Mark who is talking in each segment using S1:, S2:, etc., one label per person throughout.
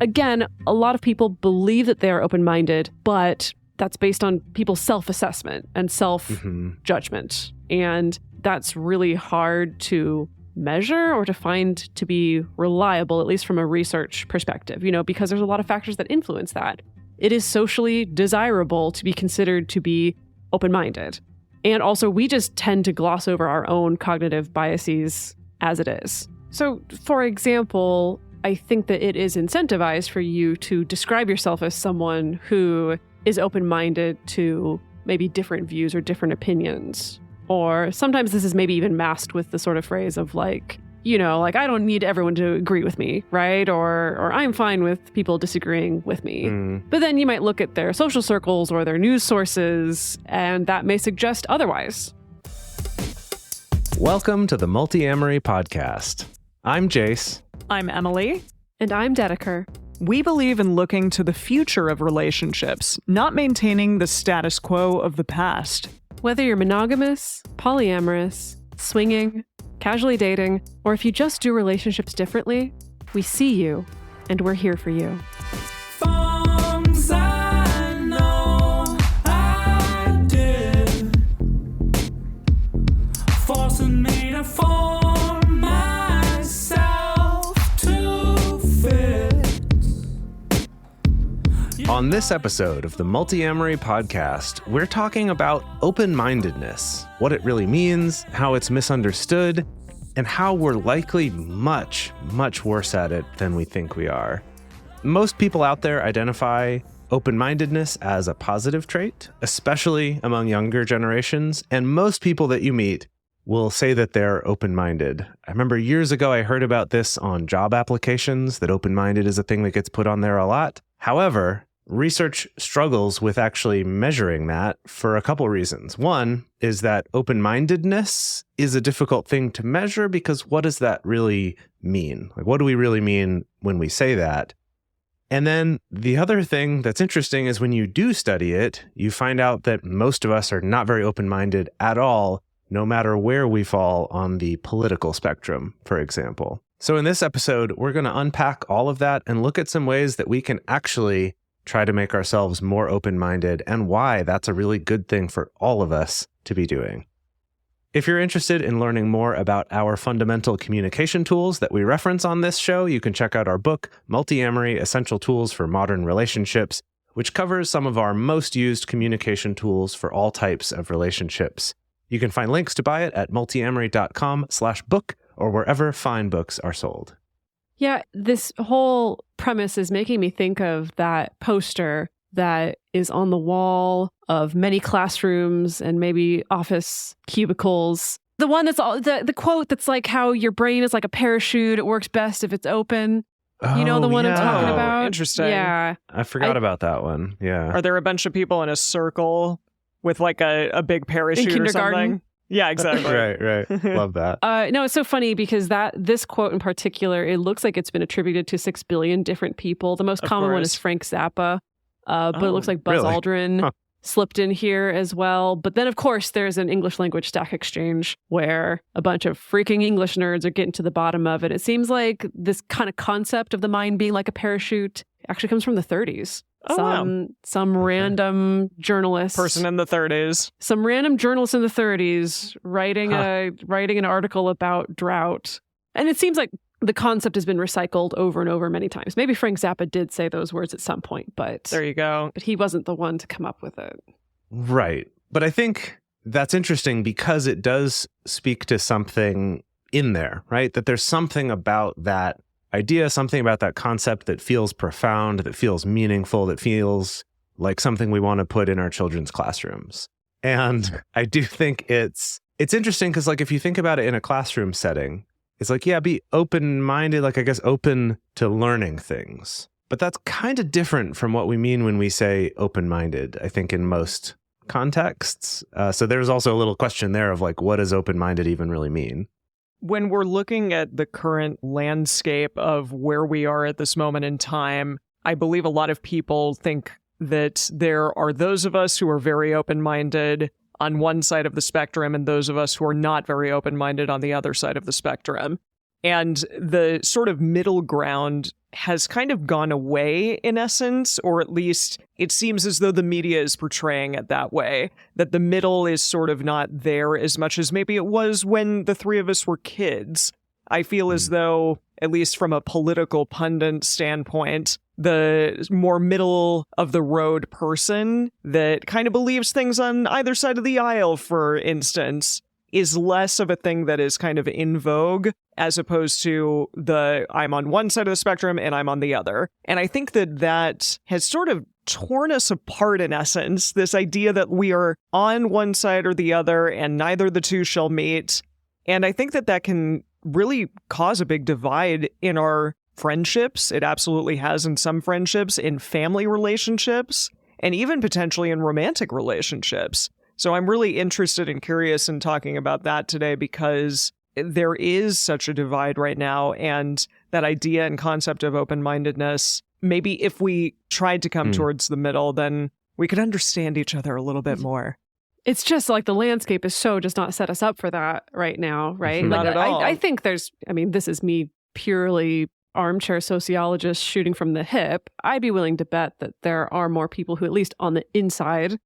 S1: again, a lot of people believe that they're open-minded, but that's based on people's self-assessment and self-judgment. And that's really hard to measure or to find to be reliable, at least from a research perspective, because there's a lot of factors that influence that. It is socially desirable to be considered to be open-minded. And also, we just tend to gloss over our own cognitive biases as it is. So, for example, I think that it is incentivized for you to describe yourself as someone who is open-minded to maybe different views or different opinions. Or sometimes this is maybe even masked with the sort of phrase of I don't need everyone to agree with me, right? Or I'm fine with people disagreeing with me. But then you might look at their social circles or their news sources, and that may suggest otherwise.
S2: Welcome to the Multiamory podcast. I'm Jase.
S3: I'm Emily.
S1: And I'm Dedeker.
S3: We believe in looking to the future of relationships, not maintaining the status quo of the past.
S1: Whether you're monogamous, polyamorous, swinging, casually dating, or if you just do relationships differently, we see you, and we're here for you.
S4: Things I know I did, forcing me to form myself to fit.
S2: On this episode of the Multiamory podcast, we're talking about open-mindedness, what it really means, how it's misunderstood, and how we're likely much, much worse at it than we think we are. Most people out there identify open-mindedness as a positive trait, especially among younger generations, and most people that you meet will say that they're open-minded. I remember years ago I heard about this on job applications, that open-minded is a thing that gets put on there a lot. However, research struggles with actually measuring that for a couple reasons. One is that open-mindedness is a difficult thing to measure because what does that really mean? What do we really mean when we say that? And then the other thing that's interesting is when you do study it, you find out that most of us are not very open-minded at all, no matter where we fall on the political spectrum, for example. So in this episode, we're going to unpack all of that and look at some ways that we can actually try to make ourselves more open-minded and why that's a really good thing for all of us to be doing. If you're interested in learning more about our fundamental communication tools that we reference on this show, you can check out our book, Multiamory: Essential Tools for Modern Relationships, which covers some of our most used communication tools for all types of relationships. You can find links to buy it at multiamory.com/book or wherever fine books are sold.
S1: Yeah, this whole premise is making me think of that poster that is on the wall of many classrooms and maybe office cubicles. The one that's all the quote that's like how your brain is like a parachute. It works best if it's open. You know the one I'm talking about?
S3: Interesting.
S1: Yeah.
S2: I forgot about that one. Yeah.
S3: Are there a bunch of people in a circle with like a big parachute or something? Yeah, exactly.
S2: Right. Love that.
S1: No, it's so funny because this quote in particular, it looks like it's been attributed to 6 billion different people. The most common one is Frank Zappa, but it looks like Buzz Aldrin slipped in here as well. But then, of course, there's an English language stack exchange where a bunch of freaking English nerds are getting to the bottom of it. It seems like this kind of concept of the mind being like a parachute actually comes from the 30s. Some random journalist
S3: person in the 30s.
S1: Some random journalist in the 30s writing an article about drought. And it seems like the concept has been recycled over and over many times. Maybe Frank Zappa did say those words at some point, but
S3: there you go.
S1: But he wasn't the one to come up with it.
S2: Right. But I think that's interesting because it does speak to something in there, right? That there's something about that idea, something about that concept that feels profound, that feels meaningful, that feels like something we want to put in our children's classrooms. And I do think it's interesting because like if you think about it in a classroom setting, it's like, yeah, be open-minded, like I guess open to learning things. But that's kind of different from what we mean when we say open-minded, I think in most contexts. So there's also a little question there of like, what does open-minded even really mean?
S3: When we're looking at the current landscape of where we are at this moment in time, I believe a lot of people think that there are those of us who are very open-minded on one side of the spectrum and those of us who are not very open-minded on the other side of the spectrum. And the sort of middle ground has kind of gone away in essence, or at least it seems as though the media is portraying it that way, that the middle is sort of not there as much as maybe it was when the three of us were kids. I feel as though, at least from a political pundit standpoint, the more middle of the road person that kind of believes things on either side of the aisle, for instance, is less of a thing that is kind of in vogue as opposed to the I'm on one side of the spectrum and I'm on the other. And I think that that has sort of torn us apart in essence, this idea that we are on one side or the other and neither the two shall meet. And I think that that can really cause a big divide in our friendships. It absolutely has in some friendships, in family relationships, and even potentially in romantic relationships. So I'm really interested and curious in talking about that today because there is such a divide right now, and that idea and concept of open-mindedness, maybe if we tried to come towards the middle, then we could understand each other a little bit more.
S1: It's just like the landscape is so does not set us up for that right now, right?
S3: Not
S1: like,
S3: at all.
S1: I think this is me purely armchair sociologist shooting from the hip. I'd be willing to bet that there are more people who, at least on the inside,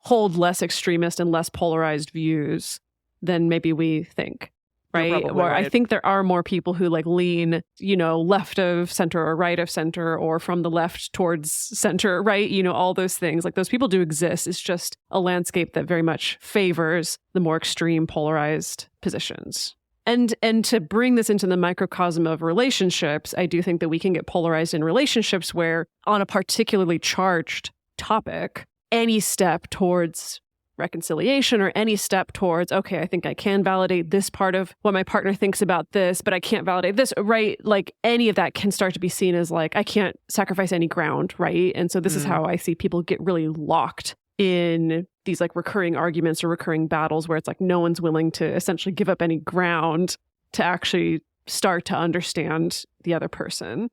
S1: hold less extremist and less polarized views than maybe we think, right? Or
S3: right.
S1: I think there are more people who like lean, left of center or right of center or from the left towards center, right? All those things. Like those people do exist. It's just a landscape that very much favors the more extreme polarized positions. And to bring this into the microcosm of relationships, I do think that we can get polarized in relationships where on a particularly charged topic, any step towards reconciliation or any step towards, okay, I think I can validate this part of what my partner thinks about this, but I can't validate this, right? Like any of that can start to be seen as like, I can't sacrifice any ground, right? And so this is how I see people get really locked in these like recurring arguments or recurring battles where it's like no one's willing to essentially give up any ground to actually start to understand the other person.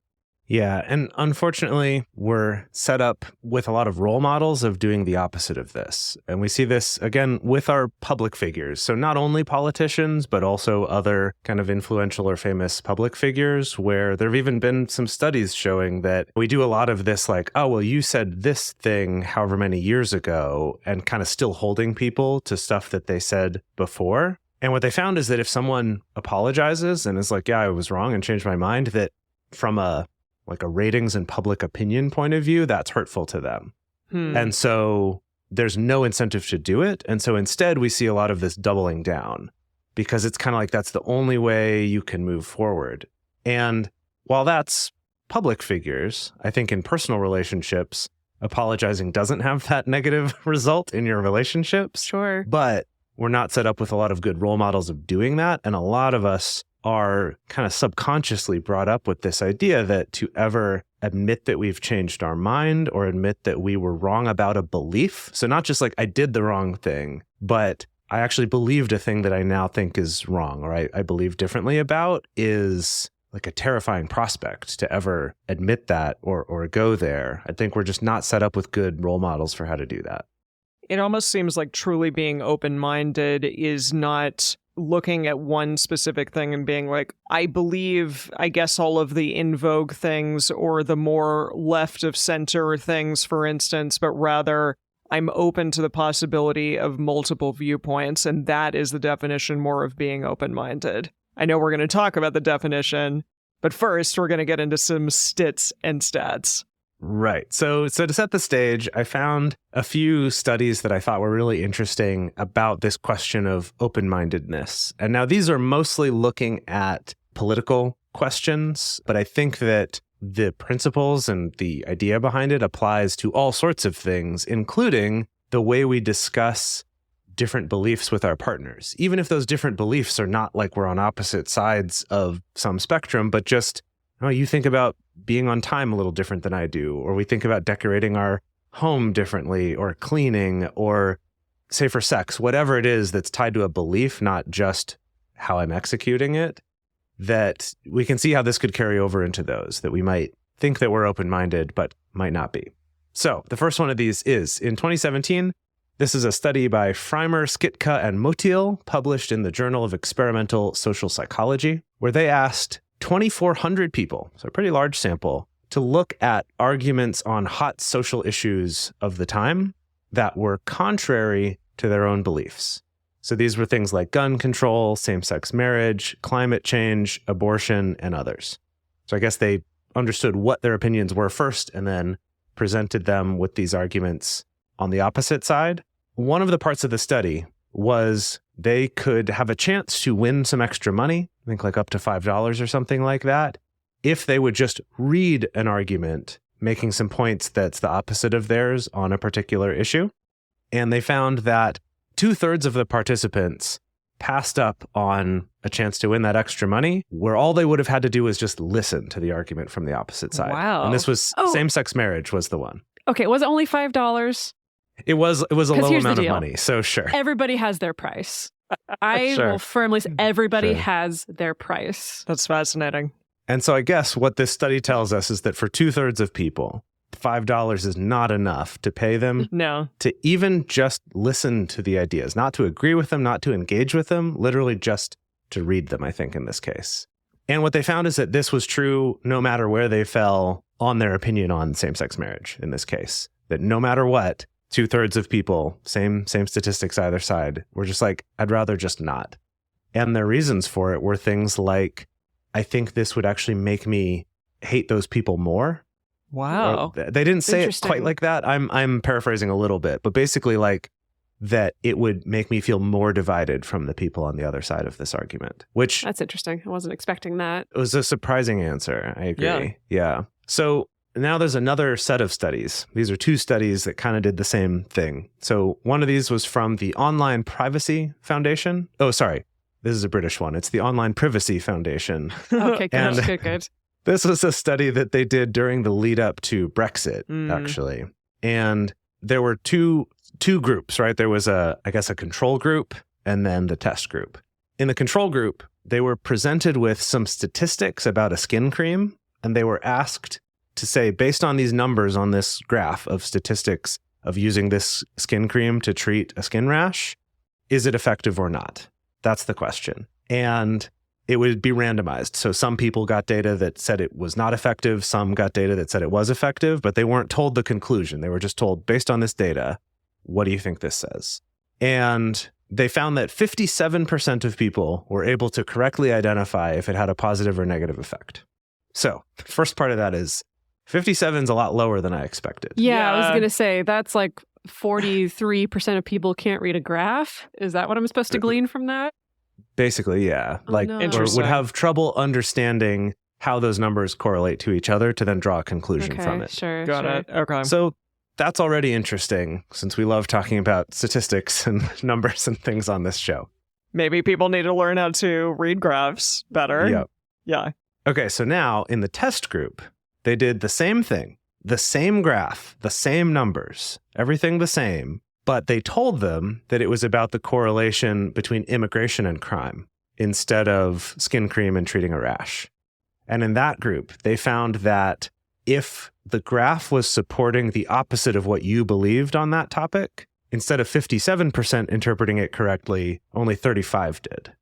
S2: Yeah, and unfortunately, we're set up with a lot of role models of doing the opposite of this. And we see this, again, with our public figures. So not only politicians, but also other kind of influential or famous public figures, where there have even been some studies showing that we do a lot of this like, oh, well, you said this thing however many years ago, and kind of still holding people to stuff that they said before. And what they found is that if someone apologizes and is like, yeah, I was wrong and changed my mind, that from a ratings and public opinion point of view, that's hurtful to them. And so there's no incentive to do it. And so instead, we see a lot of this doubling down because it's kind of like that's the only way you can move forward. And while that's public figures, I think in personal relationships, apologizing doesn't have that negative result in your relationships.
S1: Sure.
S2: But we're not set up with a lot of good role models of doing that. And a lot of us are kind of subconsciously brought up with this idea that to ever admit that we've changed our mind or admit that we were wrong about a belief. So not just like I did the wrong thing, but I actually believed a thing that I now think is wrong or I believe differently about is like a terrifying prospect to ever admit that or go there. I think we're just not set up with good role models for how to do that.
S3: It almost seems like truly being open-minded is not looking at one specific thing and being like, I believe, I guess, all of the in vogue things or the more left of center things, for instance, but rather I'm open to the possibility of multiple viewpoints. And that is the definition more of being open-minded. I know we're going to talk about the definition, but first we're going to get into some stits and stats.
S2: Right. So to set the stage, I found a few studies that I thought were really interesting about this question of open-mindedness. And now these are mostly looking at political questions, but I think that the principles and the idea behind it applies to all sorts of things, including the way we discuss different beliefs with our partners, even if those different beliefs are not like we're on opposite sides of some spectrum, but just, oh, you think about being on time a little different than I do, or we think about decorating our home differently, or cleaning, or say for sex, whatever it is that's tied to a belief, not just how I'm executing it, that we can see how this could carry over into those, that we might think that we're open-minded, but might not be. So the first one of these is, in 2017, This is a study by Freimer, Skitka, and Motil, published in the Journal of Experimental Social Psychology, where they asked 2,400 people, so a pretty large sample, to look at arguments on hot social issues of the time that were contrary to their own beliefs. So these were things like gun control, same-sex marriage, climate change, abortion, and others. So I guess they understood what their opinions were first and then presented them with these arguments on the opposite side. One of the parts of the study was they could have a chance to win some extra money, I think like up to $5 or something like that, if they would just read an argument making some points that's the opposite of theirs on a particular issue. And they found that 2/3 of the participants passed up on a chance to win that extra money, where all they would have had to do was just listen to the argument from the opposite side.
S1: Wow.
S2: And this was same-sex marriage was the one.
S1: Okay, was it only $5?
S2: It was a low
S1: here's the
S2: amount of
S1: deal.
S2: money, so sure.
S1: Everybody has their price. I
S2: Sure.
S1: will firmly say everybody
S2: Sure.
S1: has their price.
S3: That's fascinating.
S2: And so I guess what this study tells us is that for 2/3 of people, $5 is not enough to pay them
S3: No.
S2: to even just listen to the ideas, not to agree with them, not to engage with them, literally just to read them, I think, in this case. And what they found is that this was true no matter where they fell on their opinion on same-sex marriage in this case. That no matter what, 2/3 of people, same statistics either side, were just like, I'd rather just not. And their reasons for it were things like, I think this would actually make me hate those people more.
S3: Wow.
S2: Or they didn't say it
S1: Interesting.
S2: quite like that. I'm paraphrasing a little bit, but basically like that it would make me feel more divided from the people on the other side of this argument, which
S1: That's interesting. I wasn't expecting that.
S2: was a surprising answer. I agree. Yeah. So now there's another set of studies. These are 2 studies that kind of did the same thing. So one of these was from the Online Privacy Foundation. Oh, sorry. This is a British one. It's the Online Privacy Foundation.
S1: Okay,
S2: And-
S1: good, good.
S2: This was a study that they did during the lead up to Brexit,
S3: Mm.
S2: actually. And there were two groups, right? There was a control group and then the test group. In the control group, they were presented with some statistics about a skin cream, and they were asked to say, based on these numbers on this graph of statistics of using this skin cream to treat a skin rash, is it effective or not? That's the question. And it would be randomized. So some people got data that said it was not effective. Some got data that said it was effective, but they weren't told the conclusion. They were just told, based on this data, what do you think this says? And they found that 57% of people were able to correctly identify if it had a positive or negative effect. So the first part of that is 57 is a lot lower than I expected.
S1: Yeah, I was
S3: Yeah.
S1: going to say that's like 43% of people can't read a graph. Is that what I'm supposed to glean from that?
S2: Basically, yeah.
S1: Oh,
S2: Like,
S1: no.
S2: or
S3: Interesting.
S2: would have trouble understanding how those numbers correlate to each other to then draw a conclusion
S1: Okay,
S2: from it.
S1: sure.
S3: Got
S1: sure.
S3: it. Okay.
S2: So that's already interesting since we love talking about statistics and numbers and things on this show.
S3: Maybe people need to learn how to read graphs better.
S2: Yep.
S3: Yeah.
S2: Okay, so now in the test group, they did the same thing, the same graph, the same numbers, everything the same, but they told them that it was about the correlation between immigration and crime instead of skin cream and treating a rash. And in that group, they found that if the graph was supporting the opposite of what you believed on that topic, instead of 57% interpreting it correctly, only 35 did.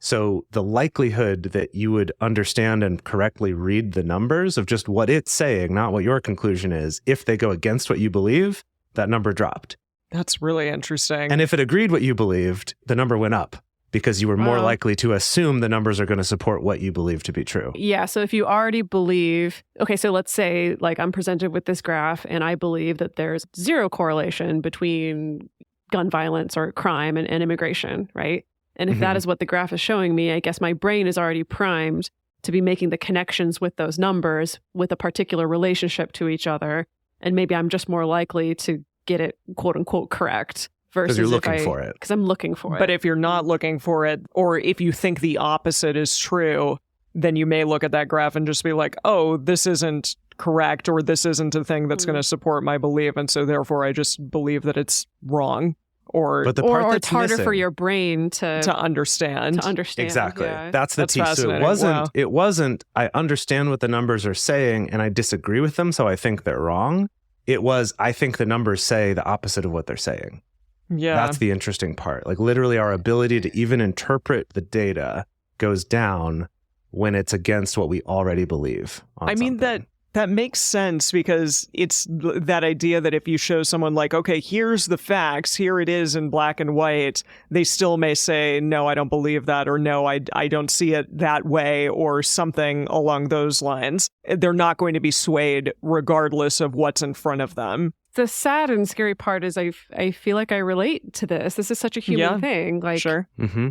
S2: So the likelihood that you would understand and correctly read the numbers of just what it's saying, not what your conclusion is, if they go against what you believe, that number dropped.
S3: That's really interesting.
S2: And if it agreed what you believed, the number went up because you were more
S1: Wow.
S2: likely to assume the numbers are going to support what you believe to be true.
S1: Yeah, so if you already believe, okay, so let's say like I'm presented with this graph and I believe that there's zero correlation between gun violence or crime and immigration, right? And if that
S2: Mhm.
S1: is what the graph is showing me, I guess my brain is already primed to be making the connections with those numbers with a particular relationship to each other. And maybe I'm just more likely to get it quote unquote correct versus
S2: you're
S1: if
S2: looking for it.
S1: Because I'm looking for it.
S3: But if you're not looking for it, or if you think the opposite is true, then you may look at that graph and just be like, oh, this isn't correct, or this isn't a thing that's going to support my belief. And so therefore I just believe that it's wrong, or
S2: But the part
S1: or
S2: that's
S1: it's harder
S2: missing,
S1: for your brain to
S3: understand.
S1: understand.
S2: Exactly.
S1: Yeah.
S2: That's the
S3: That's
S2: piece. So
S3: fascinating.
S2: it wasn't I understand what the numbers are saying and I disagree with them, so I think they're wrong. It was I think the numbers say the opposite of what they're saying.
S3: Yeah.
S2: That's the interesting part. Like literally our ability to even interpret the data goes down when it's against what we already believe on
S3: I mean,
S2: something.
S3: that makes sense because it's that idea that if you show someone like, okay, here's the facts, here it is in black and white, they still may say, no, I don't believe that, or no, I don't see it that way, or something along those lines. They're not going to be swayed regardless of what's in front of them.
S1: The sad and scary part is I feel like I relate to this. This is such a human thing. Like,
S3: Sure.
S2: Mm-hmm.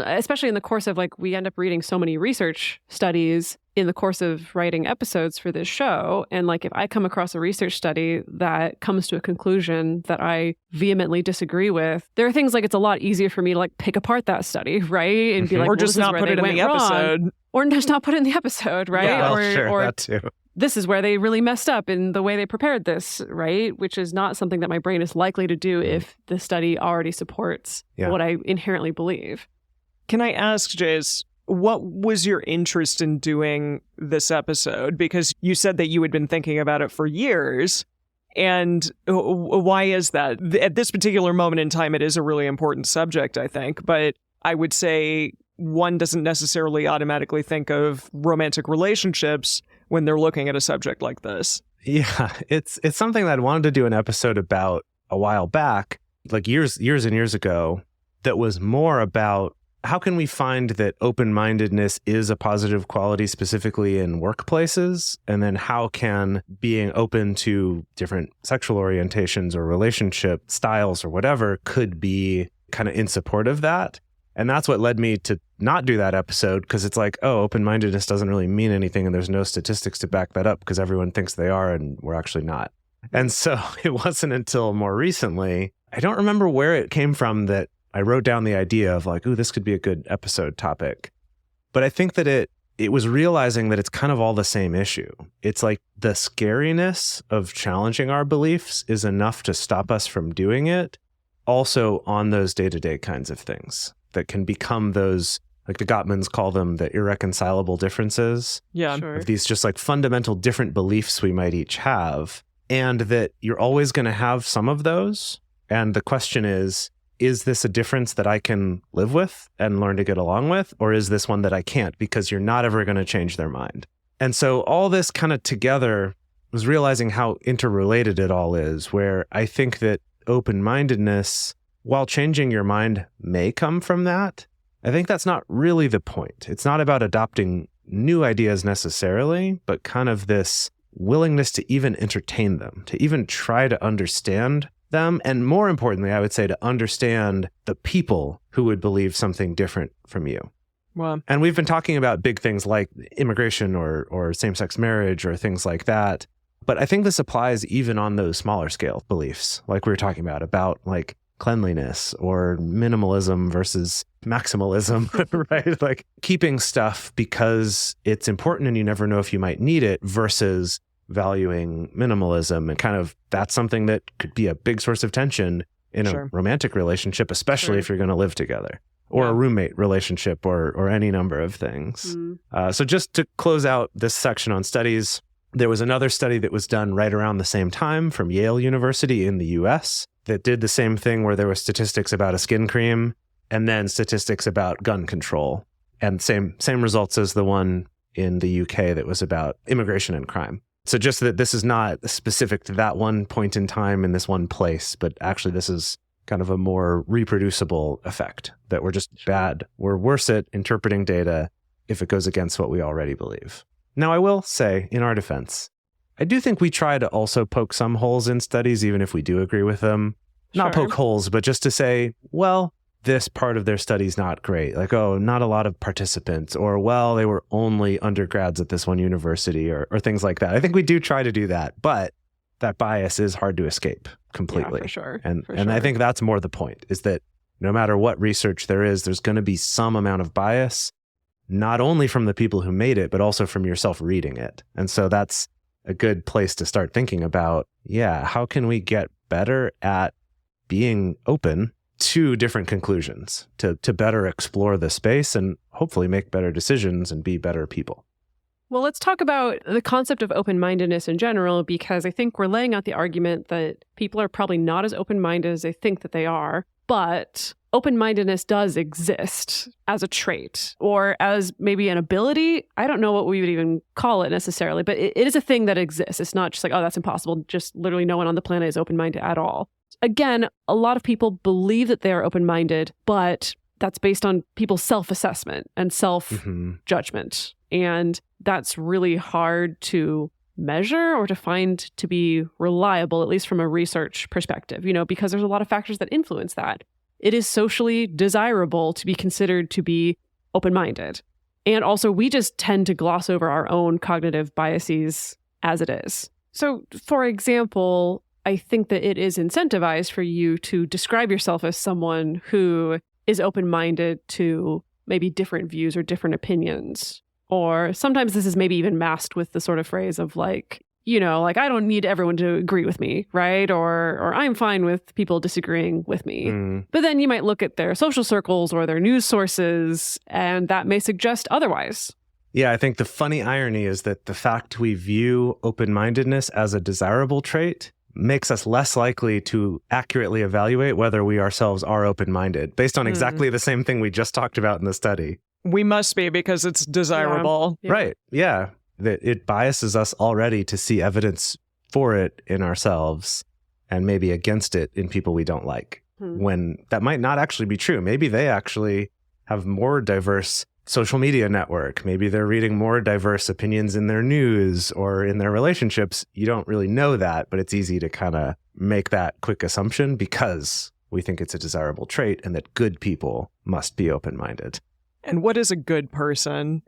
S1: Especially in the course of like, we end up reading so many research studies in the course of writing episodes for this show. And like, if I come across a research study that comes to a conclusion that I vehemently disagree with, there are things like it's a lot easier for me to like pick apart that study, right? And be like,
S3: Or
S1: well,
S3: just
S1: this is
S3: not
S1: where
S3: put
S1: they
S3: it in
S1: went
S3: the
S1: wrong.
S3: episode.
S1: Or just not put it in the episode, right?
S3: Yeah.
S2: Well, sure,
S1: or
S2: that too.
S1: this is where they really messed up in the way they prepared this, right? Which is not something that my brain is likely to do if the study already supports what I inherently believe.
S3: Can I ask, Jase, what was your interest in doing this episode? Because you said that you had been thinking about it for years. And why is that? At this particular moment in time, it is a really important subject, I think. But I would say one doesn't necessarily automatically think of romantic relationships when they're looking at a subject like this.
S2: Yeah, it's something that I wanted to do an episode about a while back, like years and years ago, that was more about how can we find that open-mindedness is a positive quality specifically in workplaces? And then how can being open to different sexual orientations or relationship styles or whatever could be kind of in support of that? And that's what led me to not do that episode, because it's like, oh, open-mindedness doesn't really mean anything and there's no statistics to back that up because everyone thinks they are and we're actually not. And so it wasn't until more recently, I don't remember where it came from, that I wrote down the idea of like, ooh, this could be a good episode topic. But I think that it was realizing that it's kind of all the same issue. It's like the scariness of challenging our beliefs is enough to stop us from doing it, also on those day-to-day kinds of things that can become those, like the Gottmans call them, the irreconcilable differences.
S3: Yeah.
S1: Sure.
S2: Of these just like fundamental different beliefs we might each have, and that you're always going to have some of those. And the question is this a difference that I can live with and learn to get along with? Or is this one that I can't, because you're not ever going to change their mind? And so all this kind of together was realizing how interrelated it all is, where I think that open-mindedness, while changing your mind may come from that, I think that's not really the point. It's not about adopting new ideas necessarily, but kind of this willingness to even entertain them, to even try to understand them. And more importantly, I would say to understand the people who would believe something different from you.
S3: Well,
S2: And we've been talking about big things like immigration or same-sex marriage or things like that. But I think this applies even on those smaller scale beliefs, like we were talking about like cleanliness or minimalism versus maximalism, right? Like keeping stuff because it's important and you never know if you might need it versus valuing minimalism. And kind of that's something that could be a big source of tension in a romantic relationship, especially if you're going to live together, or a roommate relationship, or any number of things. So just to close out this section on studies, there was another study that was done right around the same time from Yale University in the US that did the same thing, where there were statistics about a skin cream and then statistics about gun control, and same results as the one in the UK that was about immigration and crime. So just that this is not specific to that one point in time in this one place, but actually this is kind of a more reproducible effect, that we're just bad. We're worse at interpreting data if it goes against what we already believe. Now, I will say, in our defense, I do think we try to also poke some holes in studies, even if we do agree with them. Not poke holes, but just to say, well, this part of their study's not great. Like, oh, not a lot of participants, or, well, they were only undergrads at this one university, or things like that. I think we do try to do that, but that bias is hard to escape completely.
S1: Yeah, for sure.
S2: And I think that's more the point, is that no matter what research there is, there's going to be some amount of bias, not only from the people who made it, but also from yourself reading it. And so that's a good place to start thinking about, how can we get better at being open to different conclusions, to better explore the space and hopefully make better decisions and be better people.
S1: Well, let's talk about the concept of open-mindedness in general, because I think we're laying out the argument that people are probably not as open-minded as they think that they are, but open-mindedness does exist as a trait or as maybe an ability. I don't know what we would even call it necessarily, but it is a thing that exists. It's not just like, oh, that's impossible. Just literally no one on the planet is open-minded at all. Again, a lot of people believe that they are open-minded, but that's based on people's self-assessment and self-judgment. And that's really hard to measure or to find to be reliable, at least from a research perspective, because there's a lot of factors that influence that. It is socially desirable to be considered to be open-minded. And also, we just tend to gloss over our own cognitive biases as it is. So, for example, I think that it is incentivized for you to describe yourself as someone who is open-minded to maybe different views or different opinions. Or sometimes this is maybe even masked with the sort of phrase of like, I don't need everyone to agree with me, right? Or I'm fine with people disagreeing with me. But then you might look at their social circles or their news sources, and that may suggest otherwise.
S2: Yeah, I think the funny irony is that the fact we view open-mindedness as a desirable trait makes us less likely to accurately evaluate whether we ourselves are open-minded, based on exactly the same thing we just talked about in the study.
S3: We must be because it's desirable.
S1: Yeah.
S2: Right. Yeah. That it biases us already to see evidence for it in ourselves and maybe against it in people we don't like, when that might not actually be true. Maybe they actually have more diverse social media network. Maybe they're reading more diverse opinions in their news or in their relationships. You don't really know that, but it's easy to kind of make that quick assumption because we think it's a desirable trait and that good people must be open-minded.
S3: And what is a good person?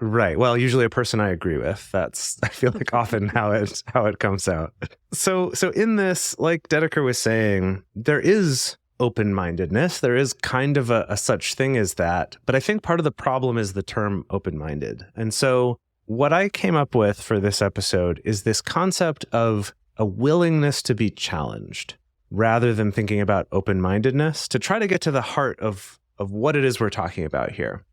S2: Right. Well, usually a person I agree with. That's, I feel like, often how it comes out. So in this, like Dedeker was saying, there is open-mindedness. There is kind of a such thing as that. But I think part of the problem is the term open-minded. And so what I came up with for this episode is this concept of a willingness to be challenged rather than thinking about open-mindedness, to try to get to the heart of what it is we're talking about here.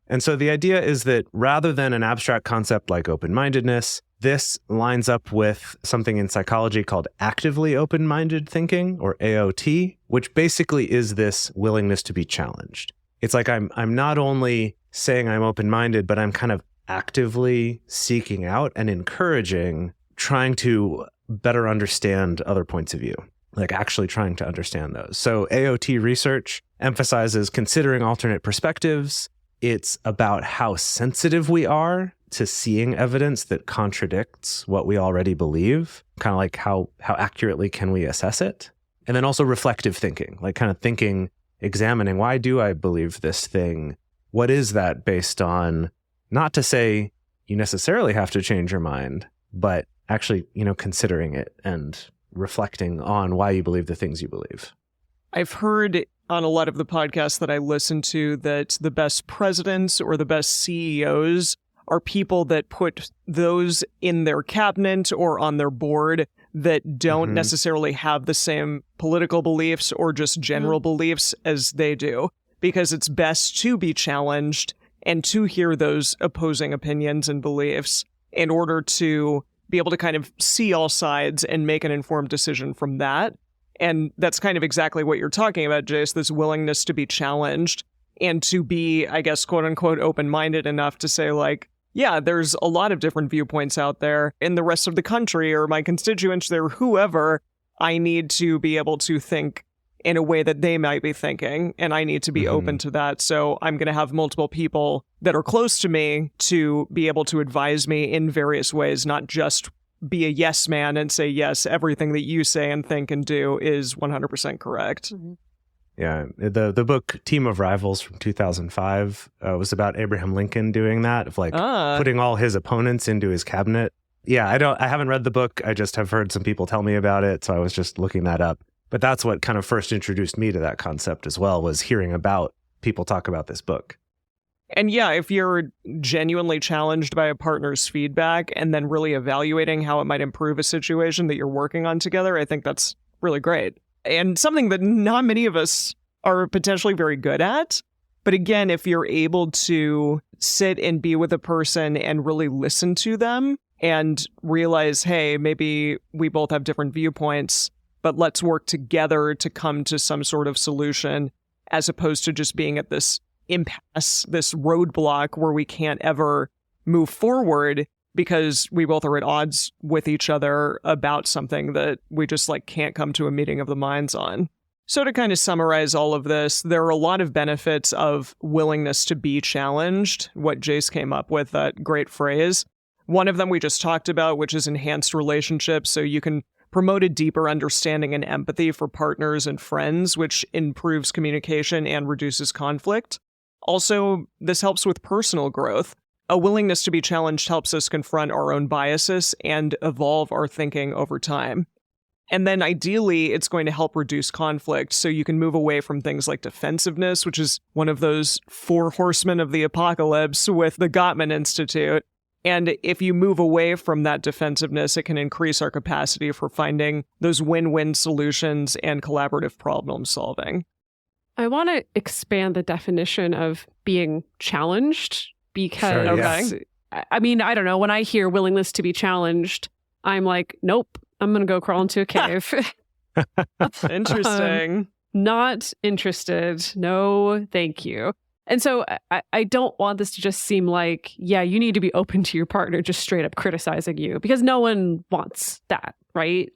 S2: And so the idea is that rather than an abstract concept like open-mindedness, this lines up with something in psychology called actively open-minded thinking, or AOT, which basically is this willingness to be challenged. It's like I'm not only saying I'm open-minded, but I'm kind of actively seeking out and encouraging, trying to better understand other points of view, like actually trying to understand those. So AOT research emphasizes considering alternate perspectives. It's about how sensitive we are to seeing evidence that contradicts what we already believe, kind of like how accurately can we assess it? And then also reflective thinking, like kind of thinking, examining, why do I believe this thing? What is that based on? Not to say you necessarily have to change your mind, but actually, considering it and reflecting on why you believe the things you believe.
S3: I've heard on a lot of the podcasts that I listen to that the best presidents or the best CEOs are people that put those in their cabinet or on their board that don't necessarily have the same political beliefs or just general beliefs as they do, because it's best to be challenged and to hear those opposing opinions and beliefs in order to be able to kind of see all sides and make an informed decision from that. And that's kind of exactly what you're talking about, Jase, this willingness to be challenged and to be, I guess, quote unquote, open-minded enough to say, like, yeah, there's a lot of different viewpoints out there in the rest of the country or my constituents or whoever. I need to be able to think in a way that they might be thinking, and I need to be open to that. So I'm going to have multiple people that are close to me to be able to advise me in various ways, not just be a yes man and say, yes, everything that you say and think and do is 100% correct.
S2: Yeah. The book Team of Rivals from 2005 was about Abraham Lincoln doing that, of like putting all his opponents into his cabinet. Yeah, I haven't read the book. I just have heard some people tell me about it. So I was just looking that up. But that's what kind of first introduced me to that concept as well, was hearing about people talk about this book.
S3: And yeah, if you're genuinely challenged by a partner's feedback and then really evaluating how it might improve a situation that you're working on together, I think that's really great. And something that not many of us are potentially very good at. But again, if you're able to sit and be with a person and really listen to them and realize, hey, maybe we both have different viewpoints, but let's work together to come to some sort of solution, as opposed to just being at this impasse, this roadblock where we can't ever move forward because we both are at odds with each other about something that we just can't come to a meeting of the minds on. So to kind of summarize all of this, there are a lot of benefits of willingness to be challenged, what Jase came up with, that great phrase. One of them we just talked about, which is enhanced relationships. So you can promote a deeper understanding and empathy for partners and friends, which improves communication and reduces conflict. Also, this helps with personal growth. A willingness to be challenged helps us confront our own biases and evolve our thinking over time. And then ideally, it's going to help reduce conflict, so you can move away from things like defensiveness, which is one of those 4 horsemen of the apocalypse with the Gottman Institute. And if you move away from that defensiveness, it can increase our capacity for finding those win-win solutions and collaborative problem solving.
S1: I want to expand the definition of being challenged because,
S2: Sure, yes.
S1: I mean, I don't know, when I hear willingness to be challenged, I'm like, nope, I'm going to go crawl into a cave.
S3: Interesting.
S1: Not interested. No, thank you. And so I don't want this to just seem like, yeah, you need to be open to your partner just straight up criticizing you, because no one wants that, right?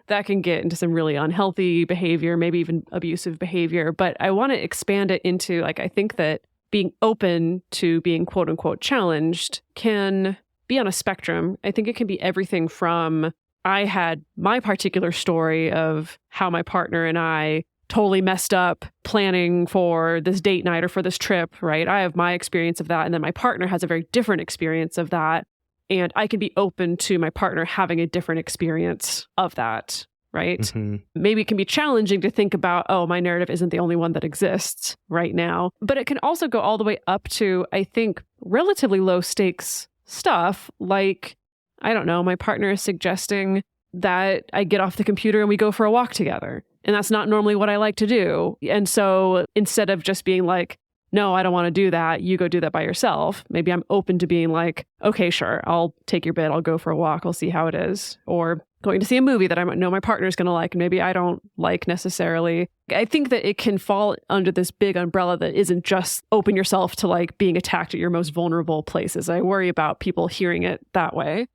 S1: That can get into some really unhealthy behavior, maybe even abusive behavior. But I want to expand it into, I think that being open to being quote unquote challenged can be on a spectrum. I think it can be everything from, I had my particular story of how my partner and I totally messed up planning for this date night or for this trip, right? I have my experience of that. And then my partner has a very different experience of that. And I can be open to my partner having a different experience of that, right?
S2: Mm-hmm.
S1: Maybe it can be challenging to think about, oh, my narrative isn't the only one that exists right now. But it can also go all the way up to, I think, relatively low stakes stuff like, I don't know, my partner is suggesting that I get off the computer and we go for a walk together. And that's not normally what I like to do. And so instead of just being like, no, I don't want to do that, you go do that by yourself, maybe I'm open to being like, okay, sure, I'll take your bit, I'll go for a walk, I'll see how it is. Or going to see a movie that I know my partner's going to like and maybe I don't like necessarily. I think that it can fall under this big umbrella that isn't just open yourself to being attacked at your most vulnerable places. I worry about people hearing it that way.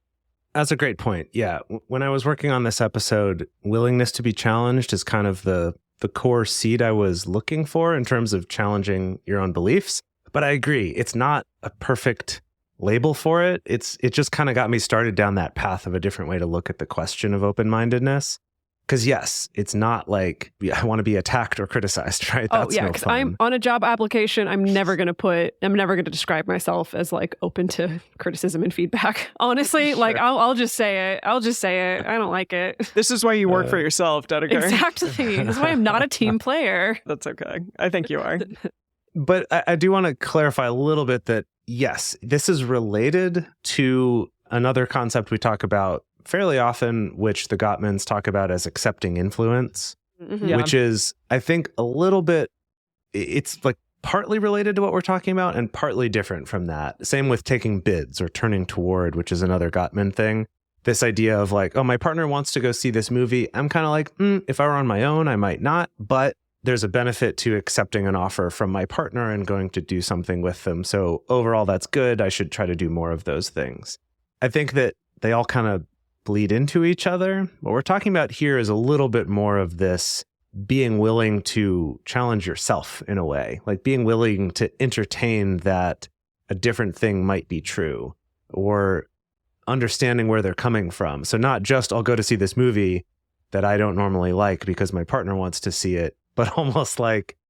S2: That's a great point. Yeah. When I was working on this episode, willingness to be challenged is kind of the core seed I was looking for in terms of challenging your own beliefs. But I agree, it's not a perfect label for it. It just kind of got me started down that path of a different way to look at the question of open-mindedness. Because yes, it's not like I want to be attacked or criticized, right? That's no
S1: because
S2: fun.
S1: I'm on a job application. I'm never going to describe myself as open to criticism and feedback. Honestly,
S2: Sure.
S1: I'll just say it. I don't like it.
S3: This is why you work for yourself, Dedeker.
S1: Exactly. That's why I'm not a team player.
S3: That's okay. I think you are.
S2: But I do want to clarify a little bit that, yes, this is related to another concept we talk about fairly often, which the Gottmans talk about as accepting influence,
S1: Mhm.
S2: which is, I think, a little bit, it's partly related to what we're talking about and partly different from that. Same with taking bids or turning toward, which is another Gottman thing. This idea of oh, my partner wants to go see this movie. I'm kind of if I were on my own, I might not, but there's a benefit to accepting an offer from my partner and going to do something with them. So overall, that's good. I should try to do more of those things. I think that they all kind of bleed into each other. What we're talking about here is a little bit more of this being willing to challenge yourself in a way, being willing to entertain that a different thing might be true, or understanding where they're coming from. So not just, I'll go to see this movie that I don't normally like because my partner wants to see it, but almost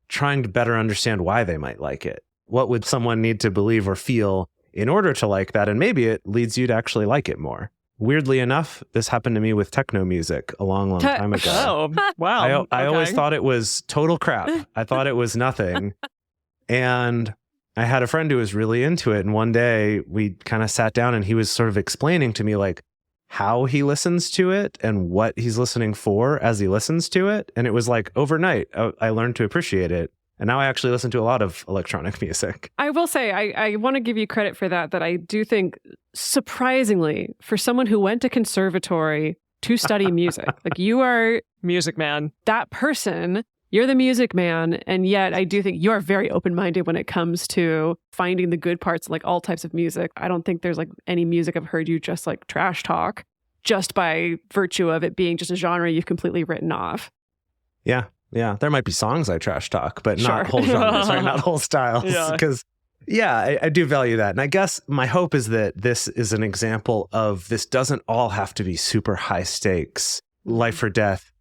S2: trying to better understand why they might like it. What would someone need to believe or feel in order to like that? And maybe it leads you to actually like it more. Weirdly enough, this happened to me with techno music a long time ago.
S3: Oh, wow.
S2: I always
S3: Okay.
S2: thought it was total crap. I thought it was nothing. And I had a friend who was really into it. And one day we kind of sat down and he was sort of explaining to me how he listens to it and what he's listening for as he listens to it. And it was overnight, I learned to appreciate it. And now I actually listen to a lot of electronic music.
S1: I will say, I want to give you credit for that I do think, surprisingly, for someone who went to conservatory to study music, like you are
S3: Music man.
S1: that person, you're the music man. And yet I do think you are very open-minded when it comes to finding the good parts, like all types of music. I don't think there's like any music I've heard you just like trash talk just by virtue of it being just a genre you've completely written off.
S2: Yeah. Yeah. There might be songs I trash talk, but
S1: Sure.
S2: not whole genres, right? Not whole styles.
S3: Yeah.
S2: Because, I do value that. And I guess my hope is that this is an example of this doesn't all have to be super high stakes, life or death,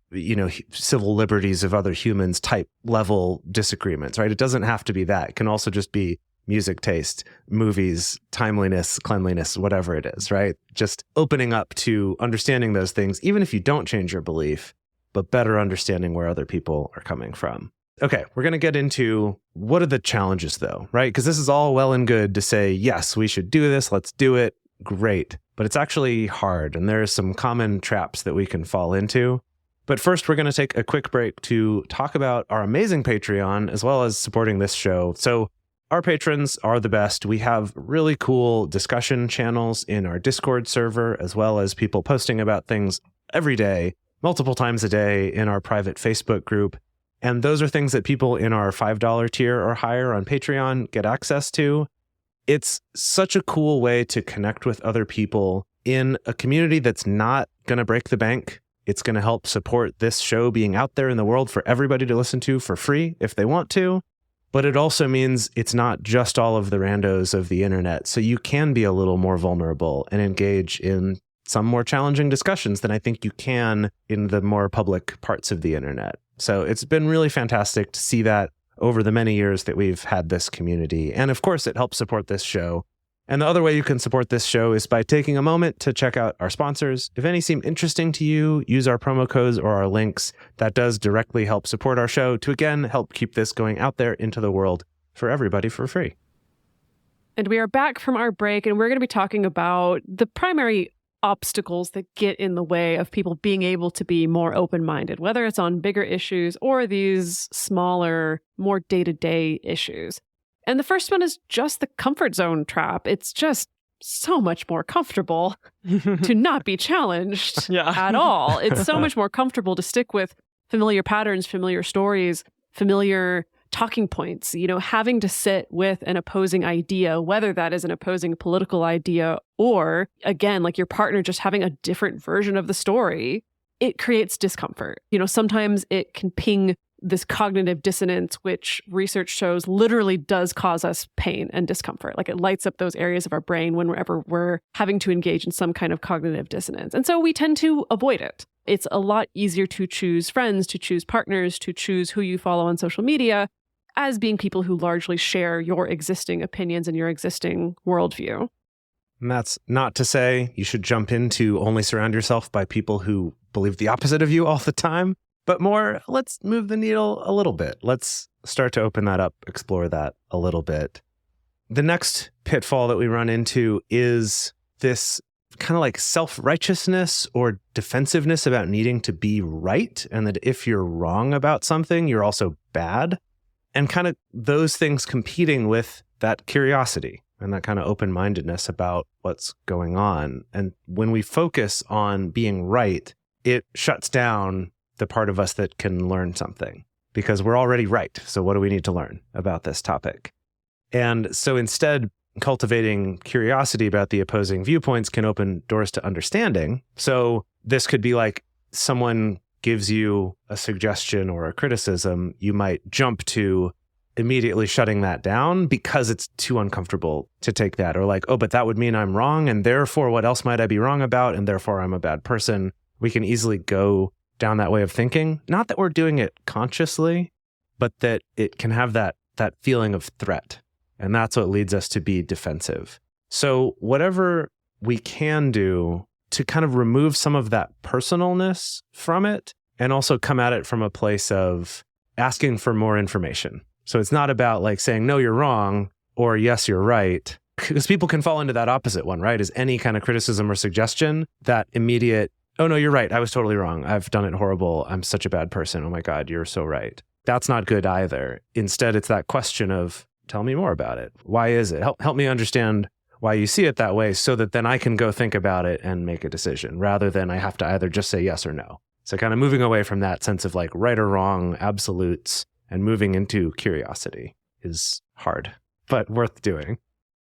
S2: civil liberties of other humans type level disagreements, right? It doesn't have to be that. It can also just be music taste, movies, timeliness, cleanliness, whatever it is, right? Just opening up to understanding those things, even if you don't change your belief, but better understanding where other people are coming from. Okay, we're going to get into what are the challenges though, right? Because this is all well and good to say, yes, we should do this, let's do it, great. But it's actually hard, and there are some common traps that we can fall into. But first, we're going to take a quick break to talk about our amazing Patreon, as well as supporting this show. So our patrons are the best. We have really cool discussion channels in our Discord server, as well as people posting about things every day, multiple times a day in our private Facebook group. And those are things that people in our $5 tier or higher on Patreon get access to. It's such a cool way to connect with other people in a community that's not going to break the bank. It's going to help support this show being out there in the world for everybody to listen to for free if they want to. But it also means it's not just all of the randos of the internet. So you can be a little more vulnerable and engage in some more challenging discussions than I think you can in the more public parts of the internet. So it's been really fantastic to see that over the many years that we've had this community. And of course, it helps support this show. And the other way you can support this show is by taking a moment to check out our sponsors. If any seem interesting to you, use our promo codes or our links. That does directly help support our show to, again, help keep this going out there into the world for everybody for free.
S1: And we are back from our break, and we're going to be talking about the primary obstacles that get in the way of people being able to be more open-minded, whether it's on bigger issues or these smaller, more day-to-day issues. And the first one is just the comfort zone trap. It's just so much more comfortable to not be challenged at all. It's so much more comfortable to stick with familiar patterns, familiar stories, familiar talking points, having to sit with an opposing idea, whether that is an opposing political idea or, again, like your partner just having a different version of the story. It creates discomfort. Sometimes it can ping this cognitive dissonance, which research shows literally does cause us pain and discomfort. Like it lights up those areas of our brain whenever we're having to engage in some kind of cognitive dissonance. And so we tend to avoid it. It's a lot easier to choose friends, to choose partners, to choose who you follow on social media as being people who largely share your existing opinions and your existing worldview.
S2: And that's not to say you should jump into only surround yourself by people who believe the opposite of you all the time, but more, let's move the needle a little bit. Let's start to open that up, explore that a little bit. The next pitfall that we run into is this kind of like self-righteousness or defensiveness about needing to be right, and that if you're wrong about something, you're also bad. And kind of those things competing with that curiosity and that kind of open-mindedness about what's going on. And when we focus on being right, it shuts down the part of us that can learn something because we're already right. So what do we need to learn about this topic? And so instead, cultivating curiosity about the opposing viewpoints can open doors to understanding. So this could be like someone gives you a suggestion or a criticism, you might jump to immediately shutting that down because it's too uncomfortable to take that. Or like, oh, but that would mean I'm wrong. And therefore, what else might I be wrong about? And therefore, I'm a bad person. We can easily go down that way of thinking. Not that we're doing it consciously, but that it can have that feeling of threat. And that's what leads us to be defensive. So whatever we can do to kind of remove some of that personalness from it and also come at it from a place of asking for more information. So it's not about like saying, no, you're wrong, or yes, you're right. Because people can fall into that opposite one, right? Is any kind of criticism or suggestion, that immediate, oh, no, you're right. I was totally wrong. I've done it horrible. I'm such a bad person. Oh my God, you're so right. that's not good either. Instead, it's that question of, tell me more about it. Why is it? Help me understand why you see it that way so that then I can go think about it and make a decision rather than I have to either just say yes or no. So kind of moving away from that sense of like right or wrong, absolutes, and moving into curiosity is hard, but worth doing.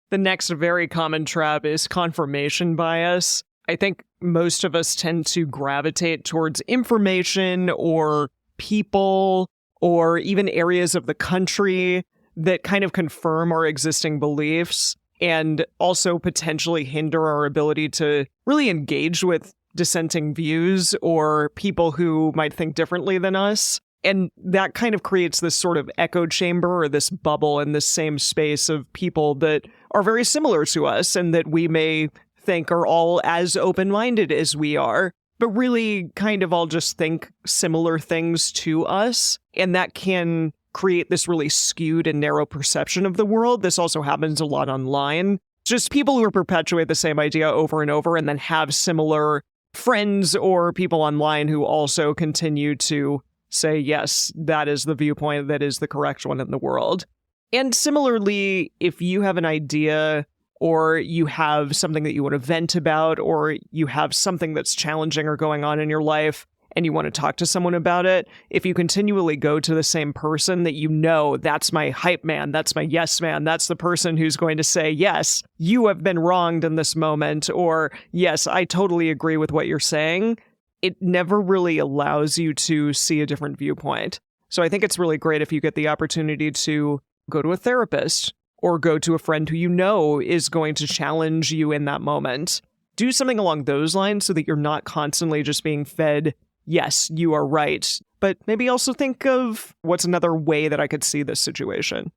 S3: The next very common trap is confirmation bias. I think most of us tend to gravitate towards information or people or even areas of the country that kind of confirm our existing beliefs and also potentially hinder our ability to really engage with dissenting views or people who might think differently than us. And that kind of creates this sort of echo chamber or this bubble in this same space of people that are very similar to us and that we may think are all as open-minded as we are, but really kind of all just think similar things to us. And that can create this really skewed and narrow perception of the world. This also happens a lot online. Just people who perpetuate the same idea over and over and then have similar friends or people online who also continue to say, yes, that is the viewpoint that is the correct one in the world. And similarly, if you have an idea or you have something that you want to vent about or you have something that's challenging or going on in your life and you want to talk to someone about it, if you continually go to the same person that you know, that's my hype man, that's my yes man, that's the person who's going to say, yes, you have been wronged in this moment, or yes, I totally agree with what you're saying, it never really allows you to see a different viewpoint. So I think it's really great if you get the opportunity to go to a therapist or go to a friend who you know is going to challenge you in that moment. Do something along those lines so that you're not constantly just being fed, yes, you are right, but maybe also think of what's another way that I could see this situation.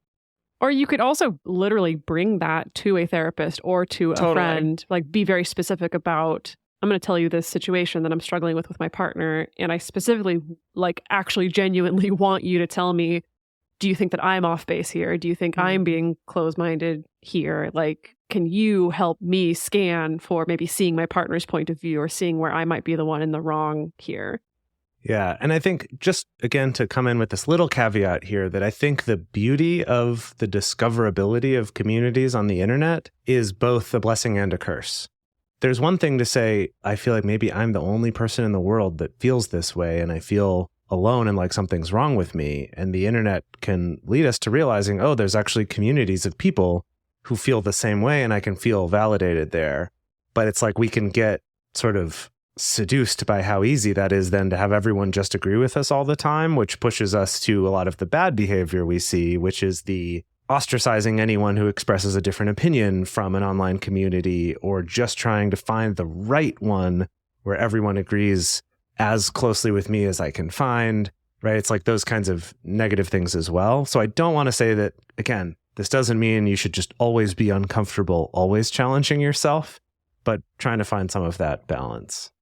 S1: Or you could also literally bring that to a therapist or to a friend, like be very specific about, I'm going to tell you this situation that I'm struggling with my partner. And I specifically, like, actually genuinely want you to tell me, do you think that I'm off base here? Do you think I'm being closed-minded here? Like, can you help me scan for maybe seeing my partner's point of view or seeing where I might be the one in the wrong here?
S2: Yeah. And I think just, again, to come in with this little caveat here, that I think the beauty of the discoverability of communities on the internet is both a blessing and a curse. There's one thing to say, I feel like maybe I'm the only person in the world that feels this way and I feel alone and like something's wrong with me. And the internet can lead us to realizing, oh, there's actually communities of people who feel the same way and I can feel validated there. But it's like we can get sort of seduced by how easy that is then to have everyone just agree with us all the time, which pushes us to a lot of the bad behavior we see, which is the ostracizing anyone who expresses a different opinion from an online community, or just trying to find the right one where everyone agrees as closely with me as I can find, right? It's like those kinds of negative things as well. So I don't want to say that, again, this doesn't mean you should just always be uncomfortable, always challenging yourself, but trying to find some of that balance.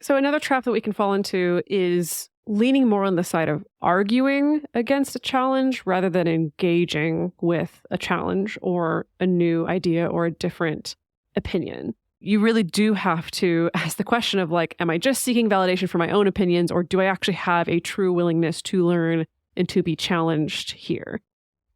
S1: So another trap that we can fall into is leaning more on the side of arguing against a challenge rather than engaging with a challenge or a new idea or a different opinion. You really do have to ask the question of, like, am I just seeking validation for my own opinions, or do I actually have a true willingness to learn and to be challenged here?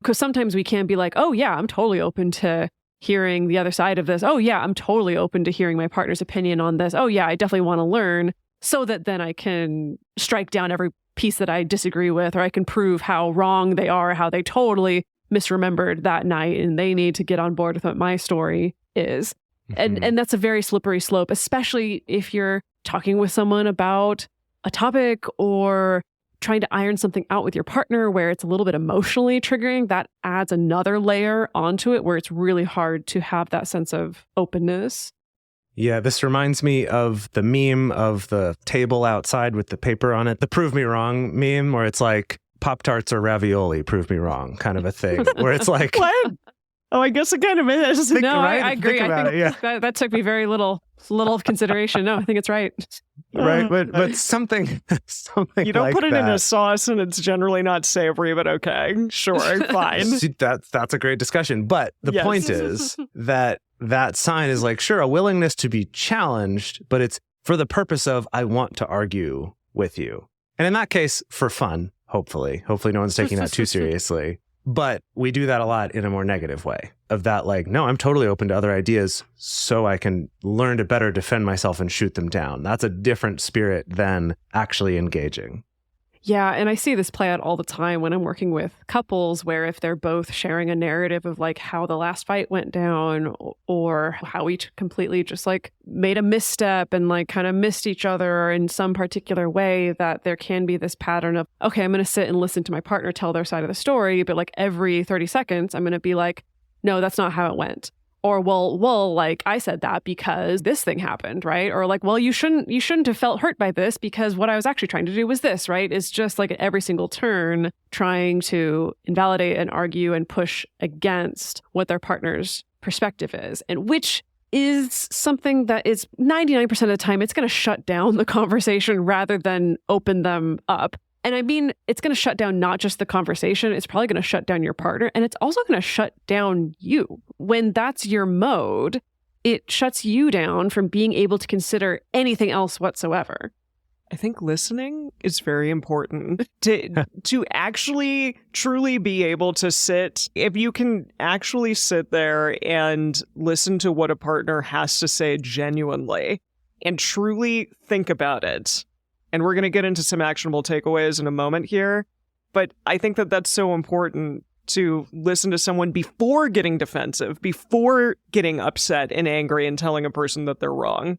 S1: Because sometimes we can be like, oh yeah, I'm totally open to hearing the other side of this. Oh yeah, I'm totally open to hearing my partner's opinion on this. Oh yeah, I definitely want to learn, so that then I can strike down every piece that I disagree with, or I can prove how wrong they are, how they totally misremembered that night and they need to get on board with what my story is. And that's a very slippery slope, especially if you're talking with someone about a topic or trying to iron something out with your partner where it's a little bit emotionally triggering. That adds another layer onto it where it's really hard to have that sense of openness.
S2: Yeah, this reminds me of the meme of the table outside with the paper on it, the prove me wrong meme, where it's like Pop-Tarts or ravioli, prove me wrong kind of a thing, where it's like...
S3: What? Oh, I guess it kind of is.
S1: No,
S2: right?
S1: I agree. I think that took me very little consideration. No, I think it's right.
S2: Right, but something
S3: you don't
S2: like
S3: put it
S2: that.
S3: in a sauce, and it's generally not savory, but okay, sure, fine.
S2: See, that's a great discussion. But the point is that sign is like, sure, a willingness to be challenged, but it's for the purpose of, I want to argue with you. And in that case, for fun, Hopefully no one's taking that too seriously. But we do that a lot in a more negative way of that, like, no, I'm totally open to other ideas so I can learn to better defend myself and shoot them down. That's a different spirit than actually engaging.
S1: Yeah, and I see this play out all the time when I'm working with couples where if they're both sharing a narrative of like how the last fight went down or how each completely just like made a misstep and like kind of missed each other in some particular way, that there can be this pattern of, okay, I'm going to sit and listen to my partner tell their side of the story, but like every 30 seconds, I'm going to be like, no, that's not how it went. Or, well, like I said that because this thing happened, right? Or like, well, you shouldn't have felt hurt by this because what I was actually trying to do was this, right? It's just like at every single turn trying to invalidate and argue and push against what their partner's perspective is, and which is something that is 99% of the time, it's going to shut down the conversation rather than open them up. And I mean, it's going to shut down not just the conversation, it's probably going to shut down your partner, and it's also going to shut down you. When that's your mode, it shuts you down from being able to consider anything else whatsoever.
S3: I think listening is very important to actually truly be able to sit. If you can actually sit there and listen to what a partner has to say genuinely and truly think about it. And we're going to get into some actionable takeaways in a moment here. But I think that that's so important to listen to someone before getting defensive, before getting upset and angry and telling a person that they're wrong.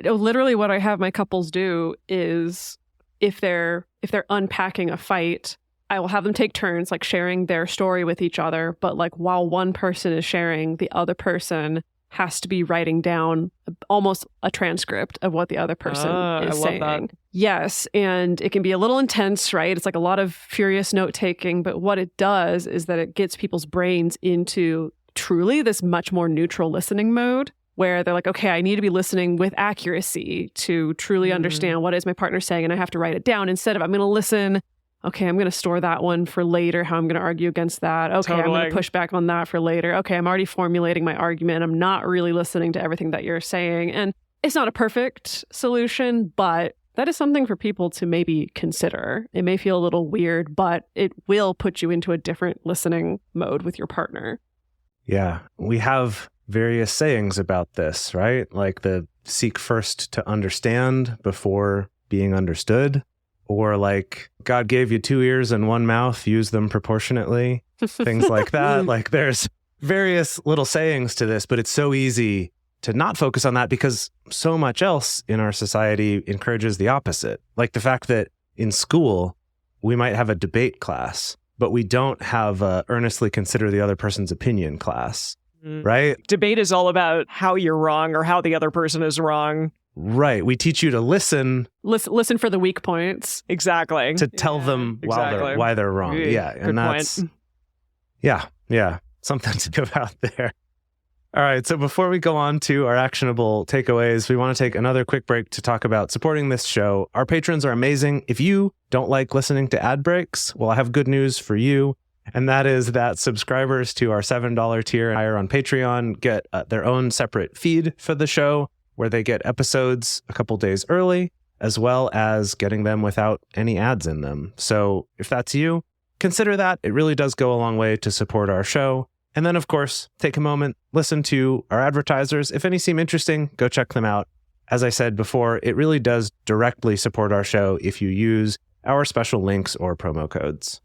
S1: Literally what I have my couples do is if they're unpacking a fight, I will have them take turns like sharing their story with each other. But like while one person is sharing, the other person has to be writing down almost a transcript of what the other person is saying. That. Yes, and it can be a little intense, right? It's like a lot of furious note-taking, but what it does is that it gets people's brains into truly this much more neutral listening mode where they're like, okay, I need to be listening with accuracy to truly understand what is my partner saying, and I have to write it down instead of I'm going to listen. Okay, I'm going to store that one for later, how I'm going to argue against that. Okay, totally. I'm going to push back on that for later. Okay, I'm already formulating my argument. I'm not really listening to everything that you're saying. And it's not a perfect solution, but that is something for people to maybe consider. It may feel a little weird, but it will put you into a different listening mode with your partner.
S2: Yeah, we have various sayings about this, right? Like the seek first to understand before being understood. Or like, God gave you 2 ears and 1 mouth, use them proportionately. Things like that. Like there's various little sayings to this, but it's so easy to not focus on that because so much else in our society encourages the opposite. Like the fact that in school, we might have a debate class, but we don't have a earnestly consider the other person's opinion class, right?
S3: Debate is all about how you're wrong or how the other person is wrong.
S2: Right. We teach you to listen.
S1: Listen for the weak points.
S3: Exactly.
S2: To tell them why they're wrong. Yeah.
S3: Good
S2: that's
S3: point.
S2: Yeah. Something to give out there. All right. So before we go on to our actionable takeaways, we want to take another quick break to talk about supporting this show. Our patrons are amazing. If you don't like listening to ad breaks, well, I have good news for you. And that is that subscribers to our $7 tier higher on Patreon get their own separate feed for the show, where they get episodes a couple days early, as well as getting them without any ads in them. So if that's you, consider that. It really does go a long way to support our show. And then, of course, take a moment, listen to our advertisers. If any seem interesting, go check them out. As I said before, it really does directly support our show if you use our special links or promo codes.